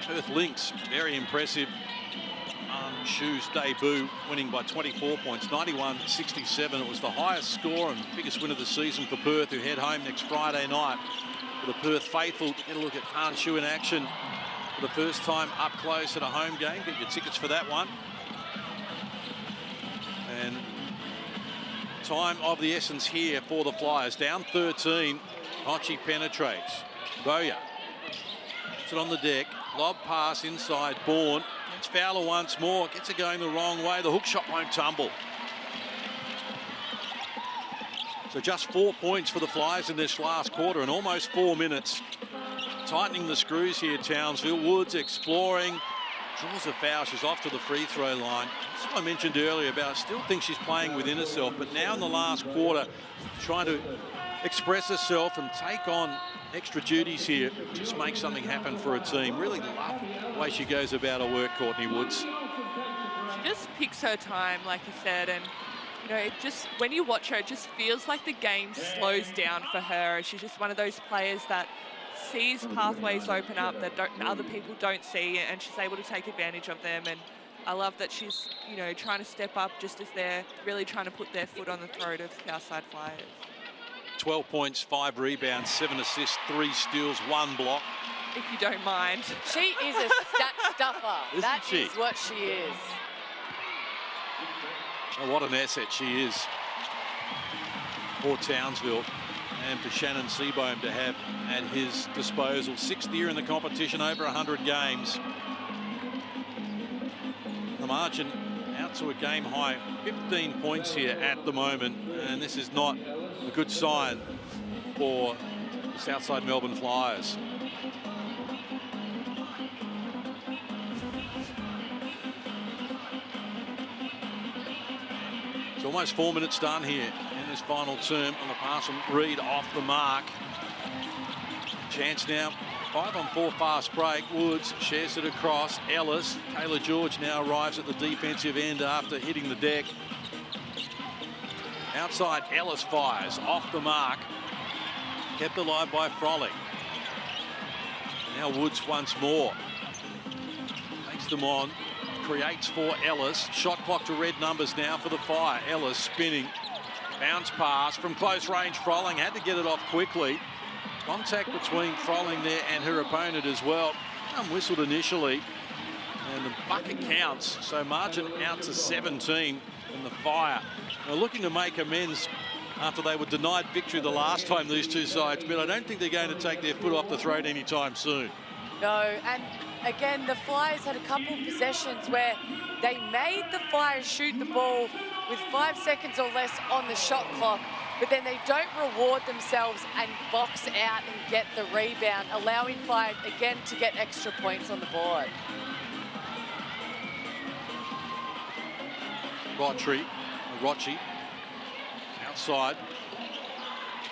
Perth Lynx, very impressive Shu's debut, winning by 24 points, 91-67. It was the highest score and biggest win of the season for Perth, who head home next Friday night. For the Perth faithful to get a look at Han Shu in action for the first time up close at a home game. Get your tickets for that one. And time of the essence here for the Flyers. Down 13. Rocci penetrates. Boya puts it on the deck. Lob pass inside. Bourne gets Fowler once more. Gets it going the wrong way. The hook shot won't tumble. So just 4 points for the Flyers in this last quarter in almost 4 minutes. Tightening the screws here, Townsville. Woods exploring. Draws a foul. She's off to the free throw line. That's what I mentioned earlier about I still think she's playing within herself. But now in the last quarter, trying to express herself and take on extra duties here. Just make something happen for a team. Really love the way she goes about her work, Courtney Woods. She just picks her time, like you said, and you know, it just, when you watch her, it just feels like the game slows down for her. She's just one of those players that sees pathways open up that other people don't see, and she's able to take advantage of them. And I love that she's, you know, trying to step up just as they're really trying to put their foot on the throat of Southside Flyers. 12 points, 5 rebounds, 7 assists, 3 steals, 1 block. If you don't mind. She is a stat stuffer. That is what she is. Oh, what an asset she is for Townsville and for Shannon Seabohm to have at his disposal. 6th year in the competition, over 100 games. The margin out to a game high 15 points here at the moment, and this is not a good sign for the Southside Melbourne Flyers. It's almost 4 minutes done here in this final term on the pass from Reed off the mark. Chance now, 5-on-4 fast break. Woods shares it across. Ellis. Kayla George now arrives at the defensive end after hitting the deck. Outside, Ellis fires off the mark. Kept alive by Froling. Now Woods once more. Takes them on. Creates for Ellis. Shot clock to red numbers now for the Fire. Ellis spinning. Bounce pass from close range. Froling had to get it off quickly. Contact between Froling there and her opponent as well. Whistled initially. And the bucket counts. So margin out to 17 in the Fire. They're looking to make amends after they were denied victory the last time, these two sides. But I don't think they're going to take their foot off the throat anytime soon. No, and again, the Flyers had a couple of possessions where they made the Flyers shoot the ball with 5 seconds or less on the shot clock, but then they don't reward themselves and box out and get the rebound, allowing Fire again to get extra points on the board. Rocci outside.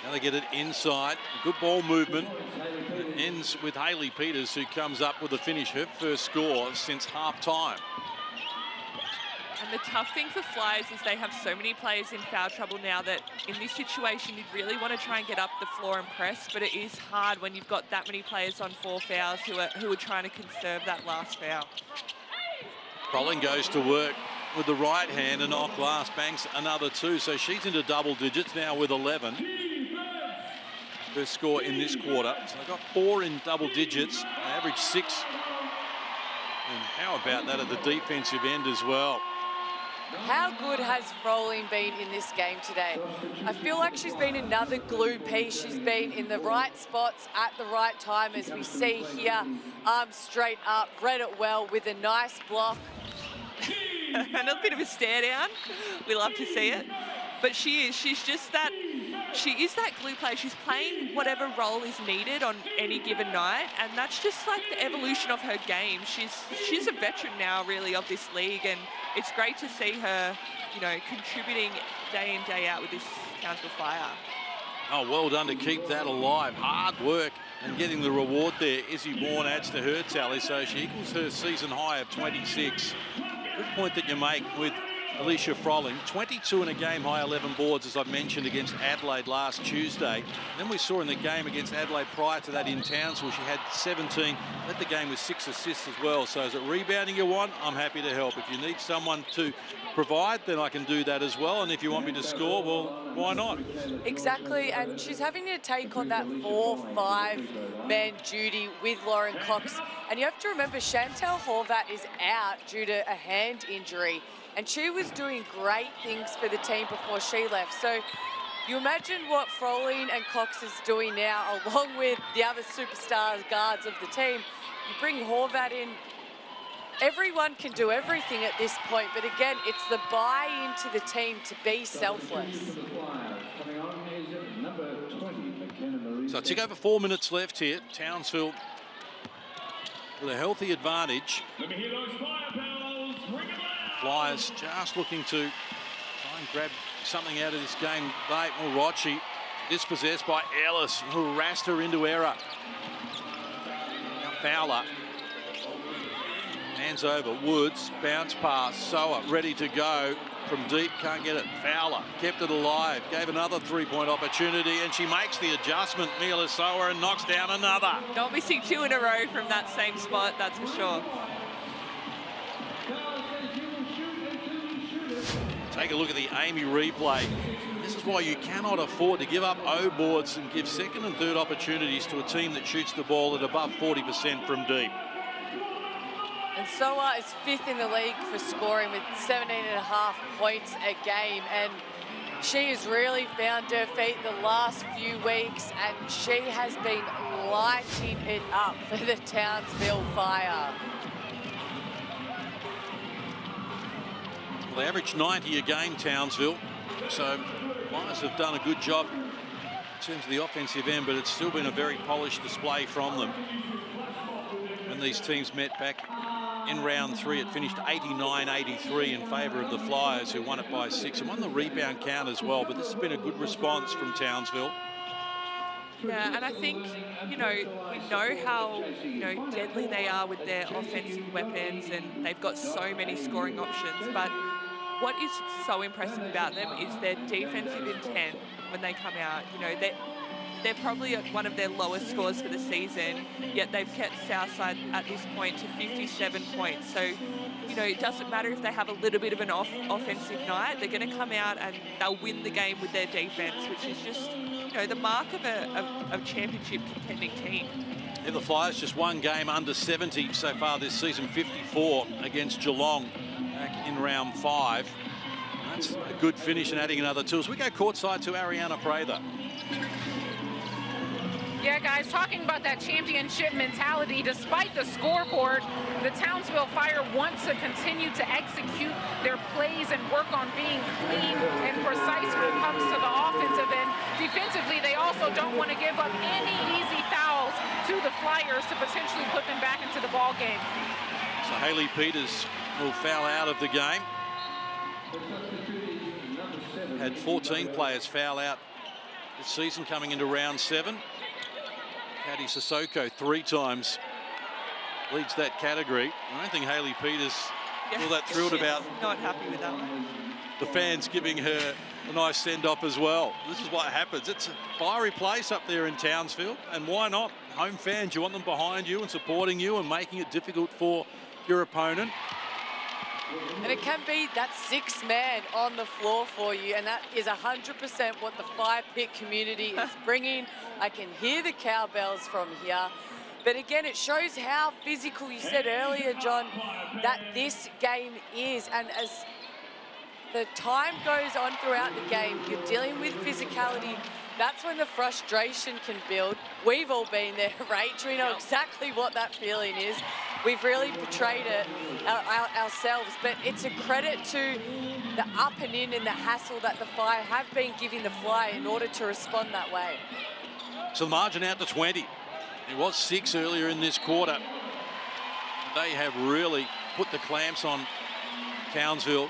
Now they get it inside. Good ball movement. It ends with Hayley Peters, who comes up with the finish, her first score since half-time. And the tough thing for Flyers is they have so many players in foul trouble now that in this situation you'd really want to try and get up the floor and press, but it is hard when you've got that many players on 4 fouls who are trying to conserve that last foul. Froling goes to work with the right hand and off glass, banks another 2. So she's into double digits now with 11. First score in this quarter. So they've got 4 in double digits, they average 6. And how about that at the defensive end as well? How good has Froling been in this game today? I feel like she's been another glue piece. She's been in the right spots at the right time, as we see here. Arms straight up, read it well with a nice block. And a bit of a stare down. We love to see it. But she is that glue player. She's playing whatever role is needed on any given night, and that's just like the evolution of her game. She's a veteran now, really, of this league, and it's great to see her, you know, contributing day in, day out with this Townsville Fire. Oh, well done to keep that alive. Hard work and getting the reward there. Izzy Bourne adds to her tally, so she equals her season high of 26. Good point that you make with Alicia Froling, 22 in a game high, 11 boards, as I've mentioned, against Adelaide last Tuesday. And then we saw in the game against Adelaide prior to that in Townsville, she had 17, led the game with 6 assists as well. So is it rebounding you want? I'm happy to help. If you need someone to provide, then I can do that as well. And if you want me to score, well, why not? Exactly, and she's having to take on that 4-5 man duty with Lauren Cox. And you have to remember, Chantel Horvat is out due to a hand injury. And she was doing great things for the team before she left. So you imagine what Froling and Cox is doing now, along with the other superstar guards of the team. You bring Horvat in. Everyone can do everything at this point, but again, it's the buy-in to the team to be selfless. So tick over 4 minutes left here. Townsville with a healthy advantage. Flyers just looking to try and grab something out of this game. Maddie Rocci dispossessed by Ellis, who harassed her into error. Now Fowler. Hands over. Woods, bounce pass. Soa ready to go from deep. Can't get it. Fowler kept it alive. Gave another three-point opportunity, and she makes the adjustment. Mila Soa, and knocks down another. Not missing 2 in a row from that same spot, that's for sure. Take a look at the Amy replay. This is why you cannot afford to give up O boards and give second and third opportunities to a team that shoots the ball at above 40% from deep. And Soa is 5th in the league for scoring with 17.5 points a game. And she has really found her feet the last few weeks, and she has been lighting it up for the Townsville Fire. Well, they average 90 a game, Townsville. So Flyers have done a good job in terms of the offensive end, but it's still been a very polished display from them. When these teams met back in round 3, it finished 89-83 in favour of the Flyers, who won it by 6 and won the rebound count as well. But this has been a good response from Townsville. Yeah, and I think, you know, we know how, you know, deadly they are with their offensive weapons, and they've got so many scoring options. But what is so impressive about them is their defensive intent when they come out. You know, they're probably at one of their lowest scores for the season, yet they've kept Southside at this point to 57 points. So, you know, it doesn't matter if they have a little bit of an offensive night, they're going to come out and they'll win the game with their defense, which is just, you know, the mark of a championship contending team. Yeah, the Flyers just one game under 70 so far this season, 54 against Geelong back in round 5. That's a good finish and adding another 2. As we go courtside to Ariana Prather. Yeah, guys, talking about that championship mentality, despite the scoreboard, the Townsville Fire want to continue to execute their plays and work on being clean and precise when it comes to the offensive end. Defensively, they also don't want to give up any easy fouls to the Flyers to potentially put them back into the ball game. So Hayley Peters will foul out of the game. Had 14 players foul out this season coming into round 7. Patty Sissoko 3 times leads that category. I don't think Hayley Peters all that thrilled about. Not happy with that one. The fans giving her a nice send-off as well. This is what happens. It's a fiery place up there in Townsville, and why not? Home fans, you want them behind you and supporting you and making it difficult for your opponent. And it can be that 6th man on the floor for you, and that is 100% what the Fire Pit community is bringing. I can hear the cowbells from here. But again, it shows how physical, you said earlier, John, that this game is. And as the time goes on throughout the game, you're dealing with physicality. That's when the frustration can build. We've all been there, Rach. We know exactly what that feeling is. We've really portrayed it ourselves, but it's a credit to the up and in and the hassle that the Fire have been giving the Fly in order to respond that way. So the margin out to 20. It was 6 earlier in this quarter. They have really put the clamps on Townsville,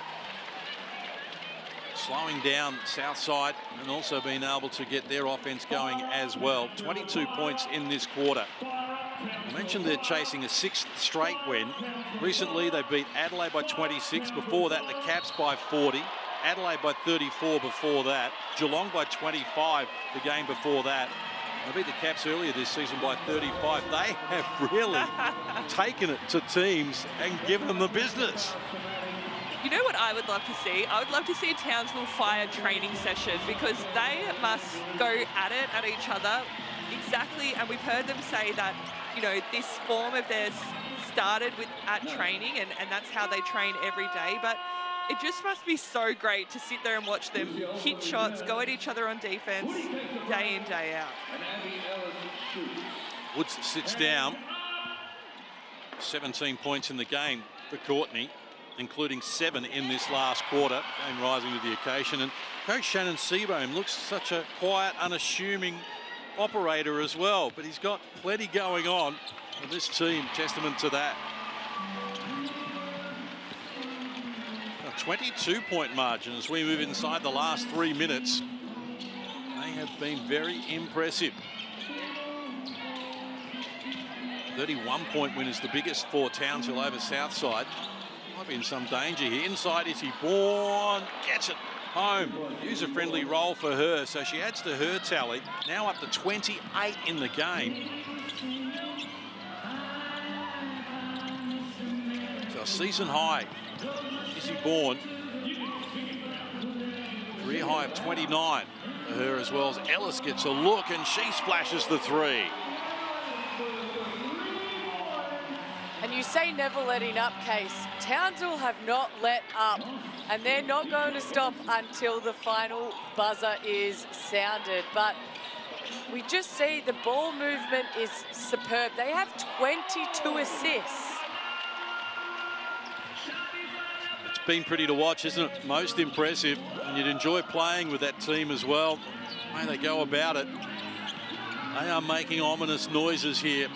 slowing down Southside and also being able to get their offense going as well. 22 points in this quarter. I mentioned they're chasing a 6th straight win. Recently, they beat Adelaide by 26. Before that, the Caps by 40. Adelaide by 34 before that. Geelong by 25 the game before that. They beat the Caps earlier this season by 35. They have really taken it to teams and given them the business. You know what I would love to see? I would love to see a Townsville Fire training session, because they must go at it at each other. Exactly, and we've heard them say that, you know, this form of theirs started at training, and that's how they train every day. But it just must be so great to sit there and watch them hit shots, go at each other on defense, day in, day out. Woods sits down. 17 points in the game for Courtney, including 7 in this last quarter. Game rising to the occasion. And Coach Shannon Seabohm looks such a quiet, unassuming operator as well, but he's got plenty going on. And this team, testament to that. A 22-point margin as we move inside the last 3 minutes. They have been very impressive. 31-point win is the biggest for Townsville over Southside. Might be in some danger here. Inside Izzy Bourne gets it home. User-friendly roll for her, so she adds to her tally. Now up to 28 in the game. So a season high. Izzy Bourne. Career high of 29 for her, as well as Ellis gets a look and she splashes the 3. And you say never letting up, Case. Townsville have not let up, and they're not going to stop until the final buzzer is sounded. But we just see the ball movement is superb. They have 22 assists. It's been pretty to watch, isn't it? Most impressive, and you'd enjoy playing with that team as well. The way they go about it. They are making ominous noises here.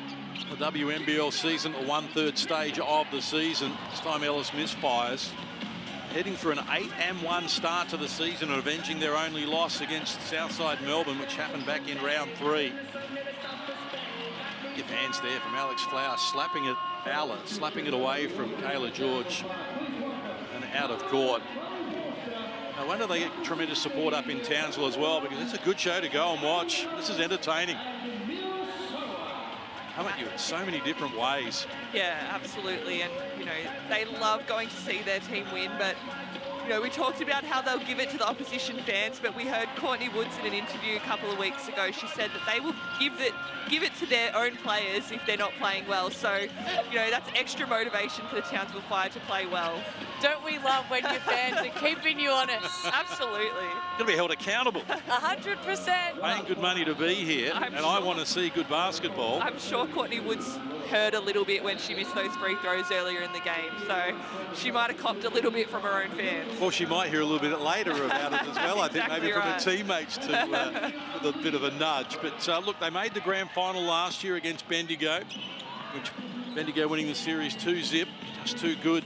The WNBL season, a 1/3 stage of the season. This time Ellis misfires. Heading for an 8-1 start to the season and avenging their only loss against Southside Melbourne, which happened back in round 3. Give hands there from Alex Fowler, slapping it away from Kayla George and out of court. No wonder they get tremendous support up in Townsville as well, because it's a good show to go and watch. This is entertaining. Come at you in so many different ways. Yeah, absolutely. And, you know, they love going to see their team win, but, you know, we talked about how they'll give it to the opposition fans, but we heard Courtney Woods in an interview a couple of weeks ago. She said that they will give it to their own players if they're not playing well. So, you know, that's extra motivation for the Townsville Fire to play well. Don't we love when your fans are keeping you honest? Absolutely. Got to be held accountable. 100%. Paying good money to be here, I want to see good basketball. I'm sure Courtney Woods hurt a little bit when she missed those free throws earlier in the game, so she might have copped a little bit from her own fans. Well, she might hear a little bit later about it as well. I think maybe from her teammates to with a bit of a nudge. But look, they made the grand final last year against Bendigo, which Bendigo winning the series 2-0, just too good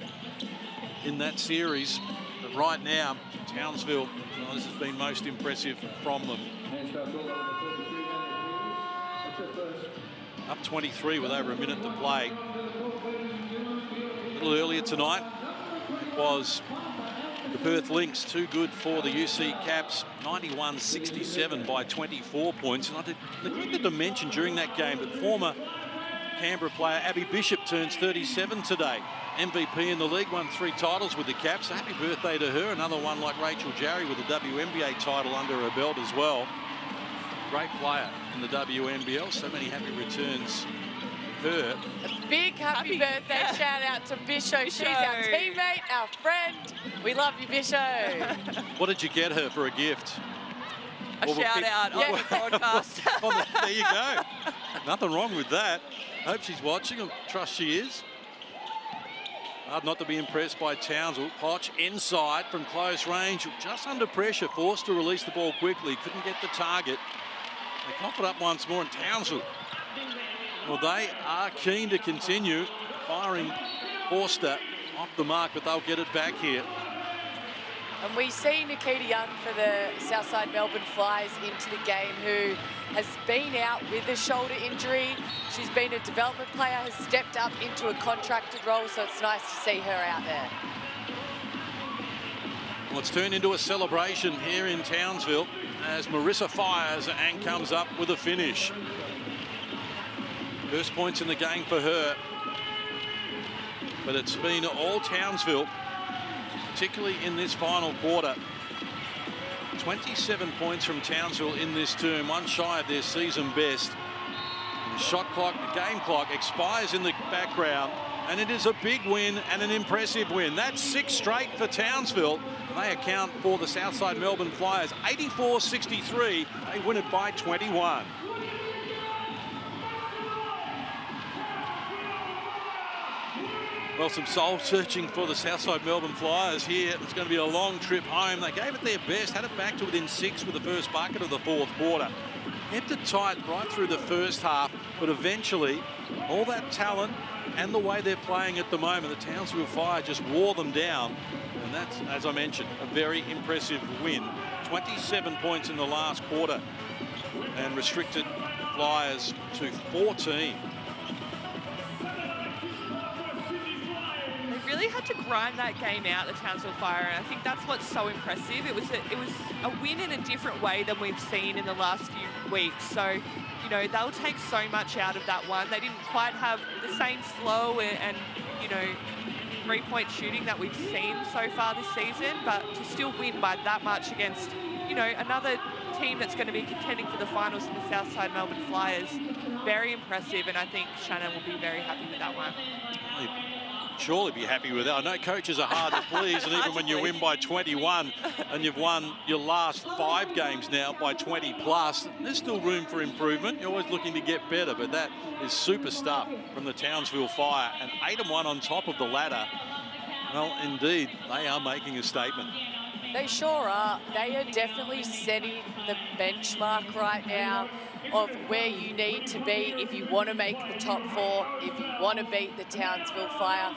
in that series. But right now, Townsville, well, this has been most impressive from them. Up 23 with over a minute to play. A little earlier tonight, it was the Perth Lynx, too good for the UC Caps, 91-67 by 24 points. And I neglected to mention during that game that former Canberra player Abby Bishop turns 37 today. MVP in the league, won 3 titles with the Caps. Happy birthday to her. Another one like Rachel Jarry with a WNBA title under her belt as well. Great player in the WNBL. So many happy returns for her. A big happy birthday shout out to Bisho. She's our teammate, our friend. We love you, Bisho. What did you get her for a gift? A shout out on the broadcast. There you go. Nothing wrong with that. Hope she's watching. I trust she is. Hard not to be impressed by Townsville. Poch inside from close range, just under pressure, forced to release the ball quickly. Couldn't get the target. They cough it up once more, and Townsville, well, they are keen to continue firing Forster off the mark, but they'll get it back here. And we see Nikita Young for the Southside Melbourne Flyers into the game, who has been out with a shoulder injury. She's been a development player, has stepped up into a contracted role, so it's nice to see her out there. Well, it's turned into a celebration here in Townsville as Marissa fires and comes up with a finish. First points in the game for her, but it's been all Townsville, particularly in this final quarter. 27 points from Townsville in this term, one shy of their season best. And the shot clock, the game clock expires in the background, and it is a big win and an impressive win. That's 6 straight for Townsville. They account for the Southside Melbourne Flyers 84-63. They win it by 21. Well, some soul searching for the Southside Melbourne Flyers here. It's going to be a long trip home. They gave it their best, had it back to within 6 with the first bucket of the fourth quarter. Kept it tight right through the first half, but eventually all that talent and the way they're playing at the moment, the Townsville Fire just wore them down. And that's, as I mentioned, a very impressive win. 27 points in the last quarter and restricted the Flyers to 14. Really had to grind that game out, the Townsville Fire, and I think that's what's so impressive. It was a win in a different way than we've seen in the last few weeks. So, you know, they'll take so much out of that one. They didn't quite have the same flow and you know, three-point shooting that we've seen so far this season, but to still win by that much against, you know, another team that's going to be contending for the finals in the Southside Melbourne Flyers, very impressive, and I think Shannon will be very happy with that one. Surely be happy with that. I know coaches are hard to please, and even when you win by 21 and you've won your last 5 games now by 20 plus, there's still room for improvement. You're always looking to get better, but that is super stuff from the Townsville Fire. And 8-1 on top of the ladder. Well, indeed, they are making a statement. They sure are. They are definitely setting the benchmark right now of where you need to be if you want to make the top 4, if you want to beat the Townsville Fire.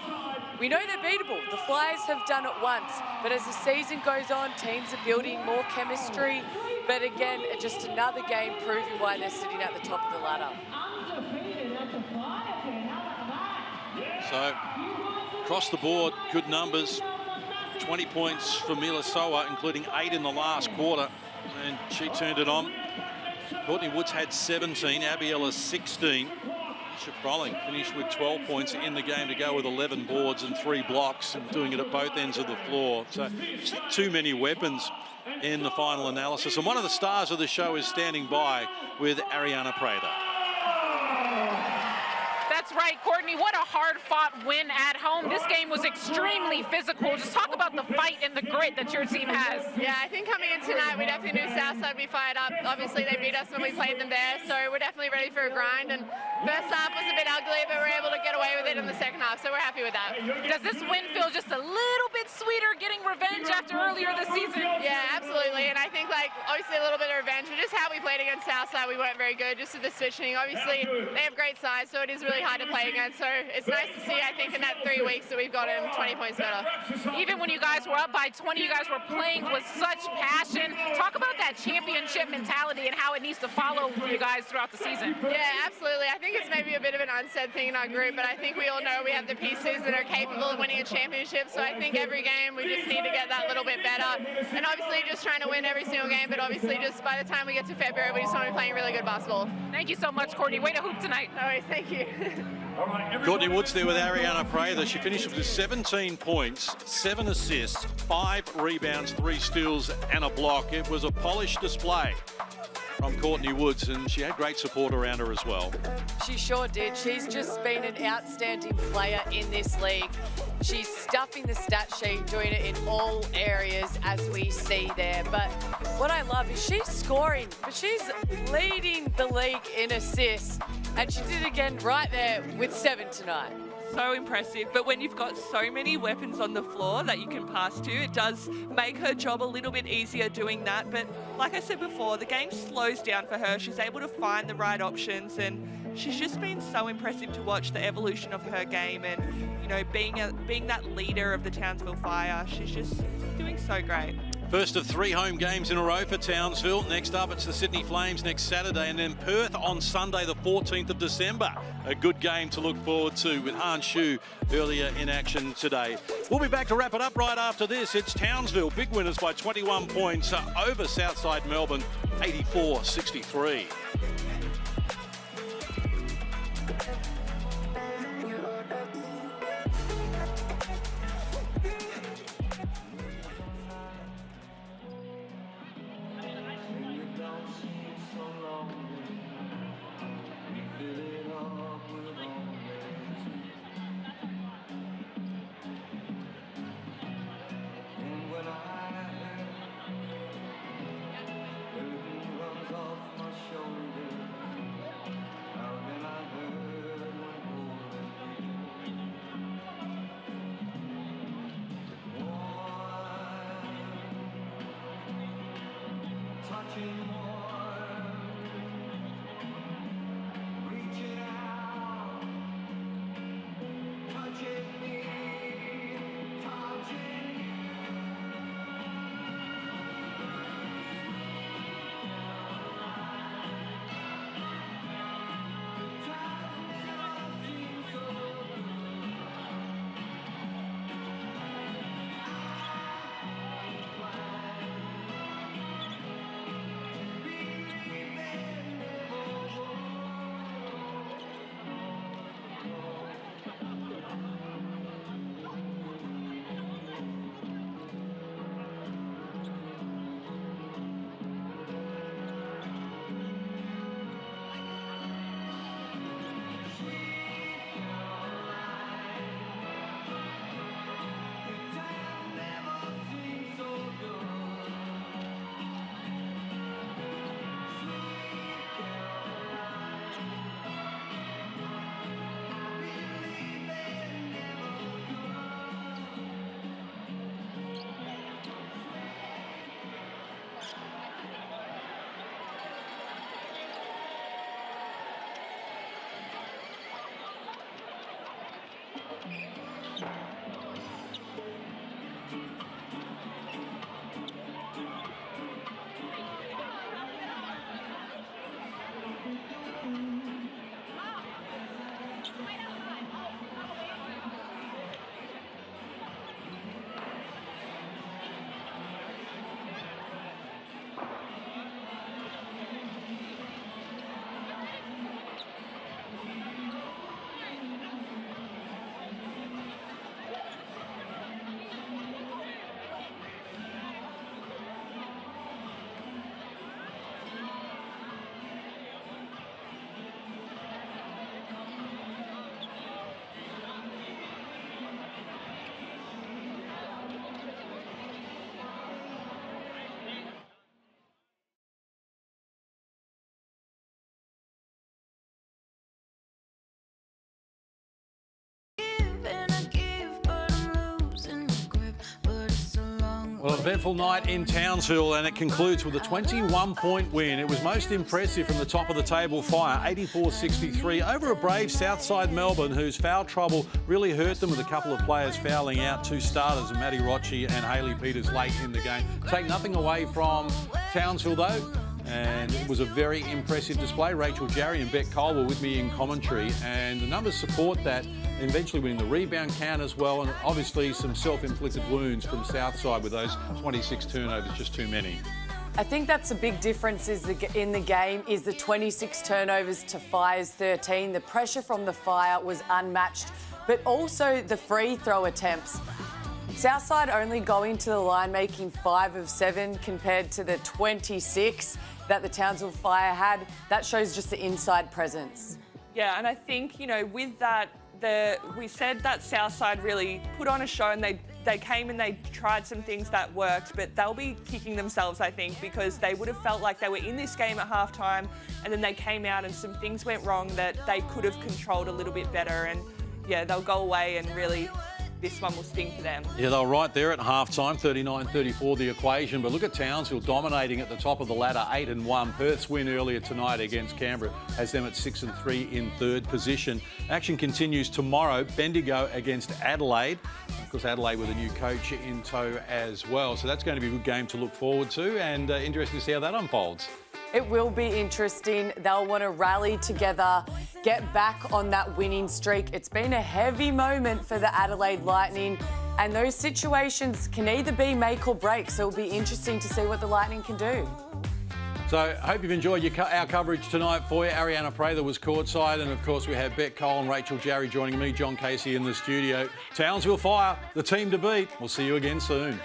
We know they're beatable. The Flyers have done it once, but as the season goes on, teams are building more chemistry. But again, just another game proving why they're sitting at the top of the ladder. So, across the board, good numbers. 20 points for Mila Soa, including 8 in the last quarter, and she turned it on. Courtney Woods had 17, Abiella 16. Alicia Froling finished with 12 points in the game to go with 11 boards and 3 blocks, and doing it at both ends of the floor. So just too many weapons in the final analysis. And one of the stars of the show is standing by with Ariana Prada. That's right, Courtney. What a hard-fought win at home. This game was extremely physical. Just talk about the fight and the grit that your team has. Yeah, I think coming in tonight, we definitely knew Southside would be fired up. Obviously, they beat us when we played them there, so we're definitely ready for a grind. And first half was a bit ugly, but we're able to get away with it in the second half, so we're happy with that. Does this win feel just a little bit sweeter, getting revenge after earlier this season? Yeah, absolutely. And I think, like, obviously a little bit of revenge, but just how we played against Southside, we weren't very good, just with the switching. Obviously, they have great size, so it is really hard to play against. So it's nice to see, I think, in that 3 weeks that we've gotten 20 points better. Even when you guys were up by 20, you guys were playing with such passion. Talk about that championship mentality and how it needs to follow you guys throughout the season. Yeah, absolutely. I think it's maybe a bit of an unsaid thing in our group, but I think we all know we have the pieces that are capable of winning a championship. So I think every game we just need to get that little bit better. And obviously just trying to win every single game, but obviously just by the time we get to February, we just want to be playing really good basketball. Thank you so much, Courtney. Way to hoop tonight. No worries, thank you. Courtney Woods there with Ariana Prada. She finished with 17 points, 7 assists, 5 rebounds, 3 steals and a block. It was a polished display from Courtney Woods, and she had great support around her as well. She sure did. She's just been an outstanding player in this league. She's stuffing the stat sheet, doing it in all areas as we see there. But what I love is she's scoring, but she's leading the league in assists. And she did it again right there with 7 tonight. So impressive, but when you've got so many weapons on the floor that you can pass to, it does make her job a little bit easier doing that. But like I said before, the game slows down for her. She's able to find the right options, and she's just been so impressive to watch the evolution of her game and, you know, being that leader of the Townsville Fire. She's just doing so great. First of 3 home games in a row for Townsville. Next up, it's the Sydney Flames next Saturday, and then Perth on Sunday, the 14th of December. A good game to look forward to with Han Shu earlier in action today. We'll be back to wrap it up right after this. It's Townsville, big winners by 21 points over Southside Melbourne, 84-63. Well, an eventful night in Townsville, and it concludes with a 21-point win. It was most impressive from the top of the table Fire, 84-63, over a brave Southside Melbourne, whose foul trouble really hurt them with a couple of players fouling out, 2 starters, Maddie Rocci and Hayley Peters late in the game. Take nothing away from Townsville, though, and it was a very impressive display. Rachel Jarry and Beck Cole were with me in commentary, and the numbers support that, eventually winning the rebound count as well, and obviously some self-inflicted wounds from Southside with those 26 turnovers, just too many. I think that's a big difference in the game is the 26 turnovers to Fire's 13. The pressure from the Fire was unmatched, but also the free throw attempts. Southside only going to the line making 5 of 7 compared to the 26 that the Townsville Fire had. That shows just the inside presence. Yeah, and I think, you know, with that, we said that Southside really put on a show, and they came and they tried some things that worked, but they'll be kicking themselves, I think, because they would have felt like they were in this game at halftime, and then they came out and some things went wrong that they could have controlled a little bit better, and yeah, they'll go away and really this one will sting for them. Yeah, they were right there at half-time, 39-34 the equation. But look at Townsville dominating at the top of the ladder, 8-1. Perth's win earlier tonight against Canberra has them at 6-3 in third position. Action continues tomorrow. Bendigo against Adelaide. Of course, Adelaide with a new coach in tow as well. So that's going to be a good game to look forward to, and interesting to see how that unfolds. It will be interesting. They'll want to rally together, get back on that winning streak. It's been a heavy moment for the Adelaide Lightning, and those situations can either be make or break, so it'll be interesting to see what the Lightning can do. So I hope you've enjoyed our coverage tonight for you. Ariana Prather was courtside, and of course we have Beck Cole and Rachel Jarry joining me, John Casey, in the studio. Townsville Fire, the team to beat. We'll see you again soon.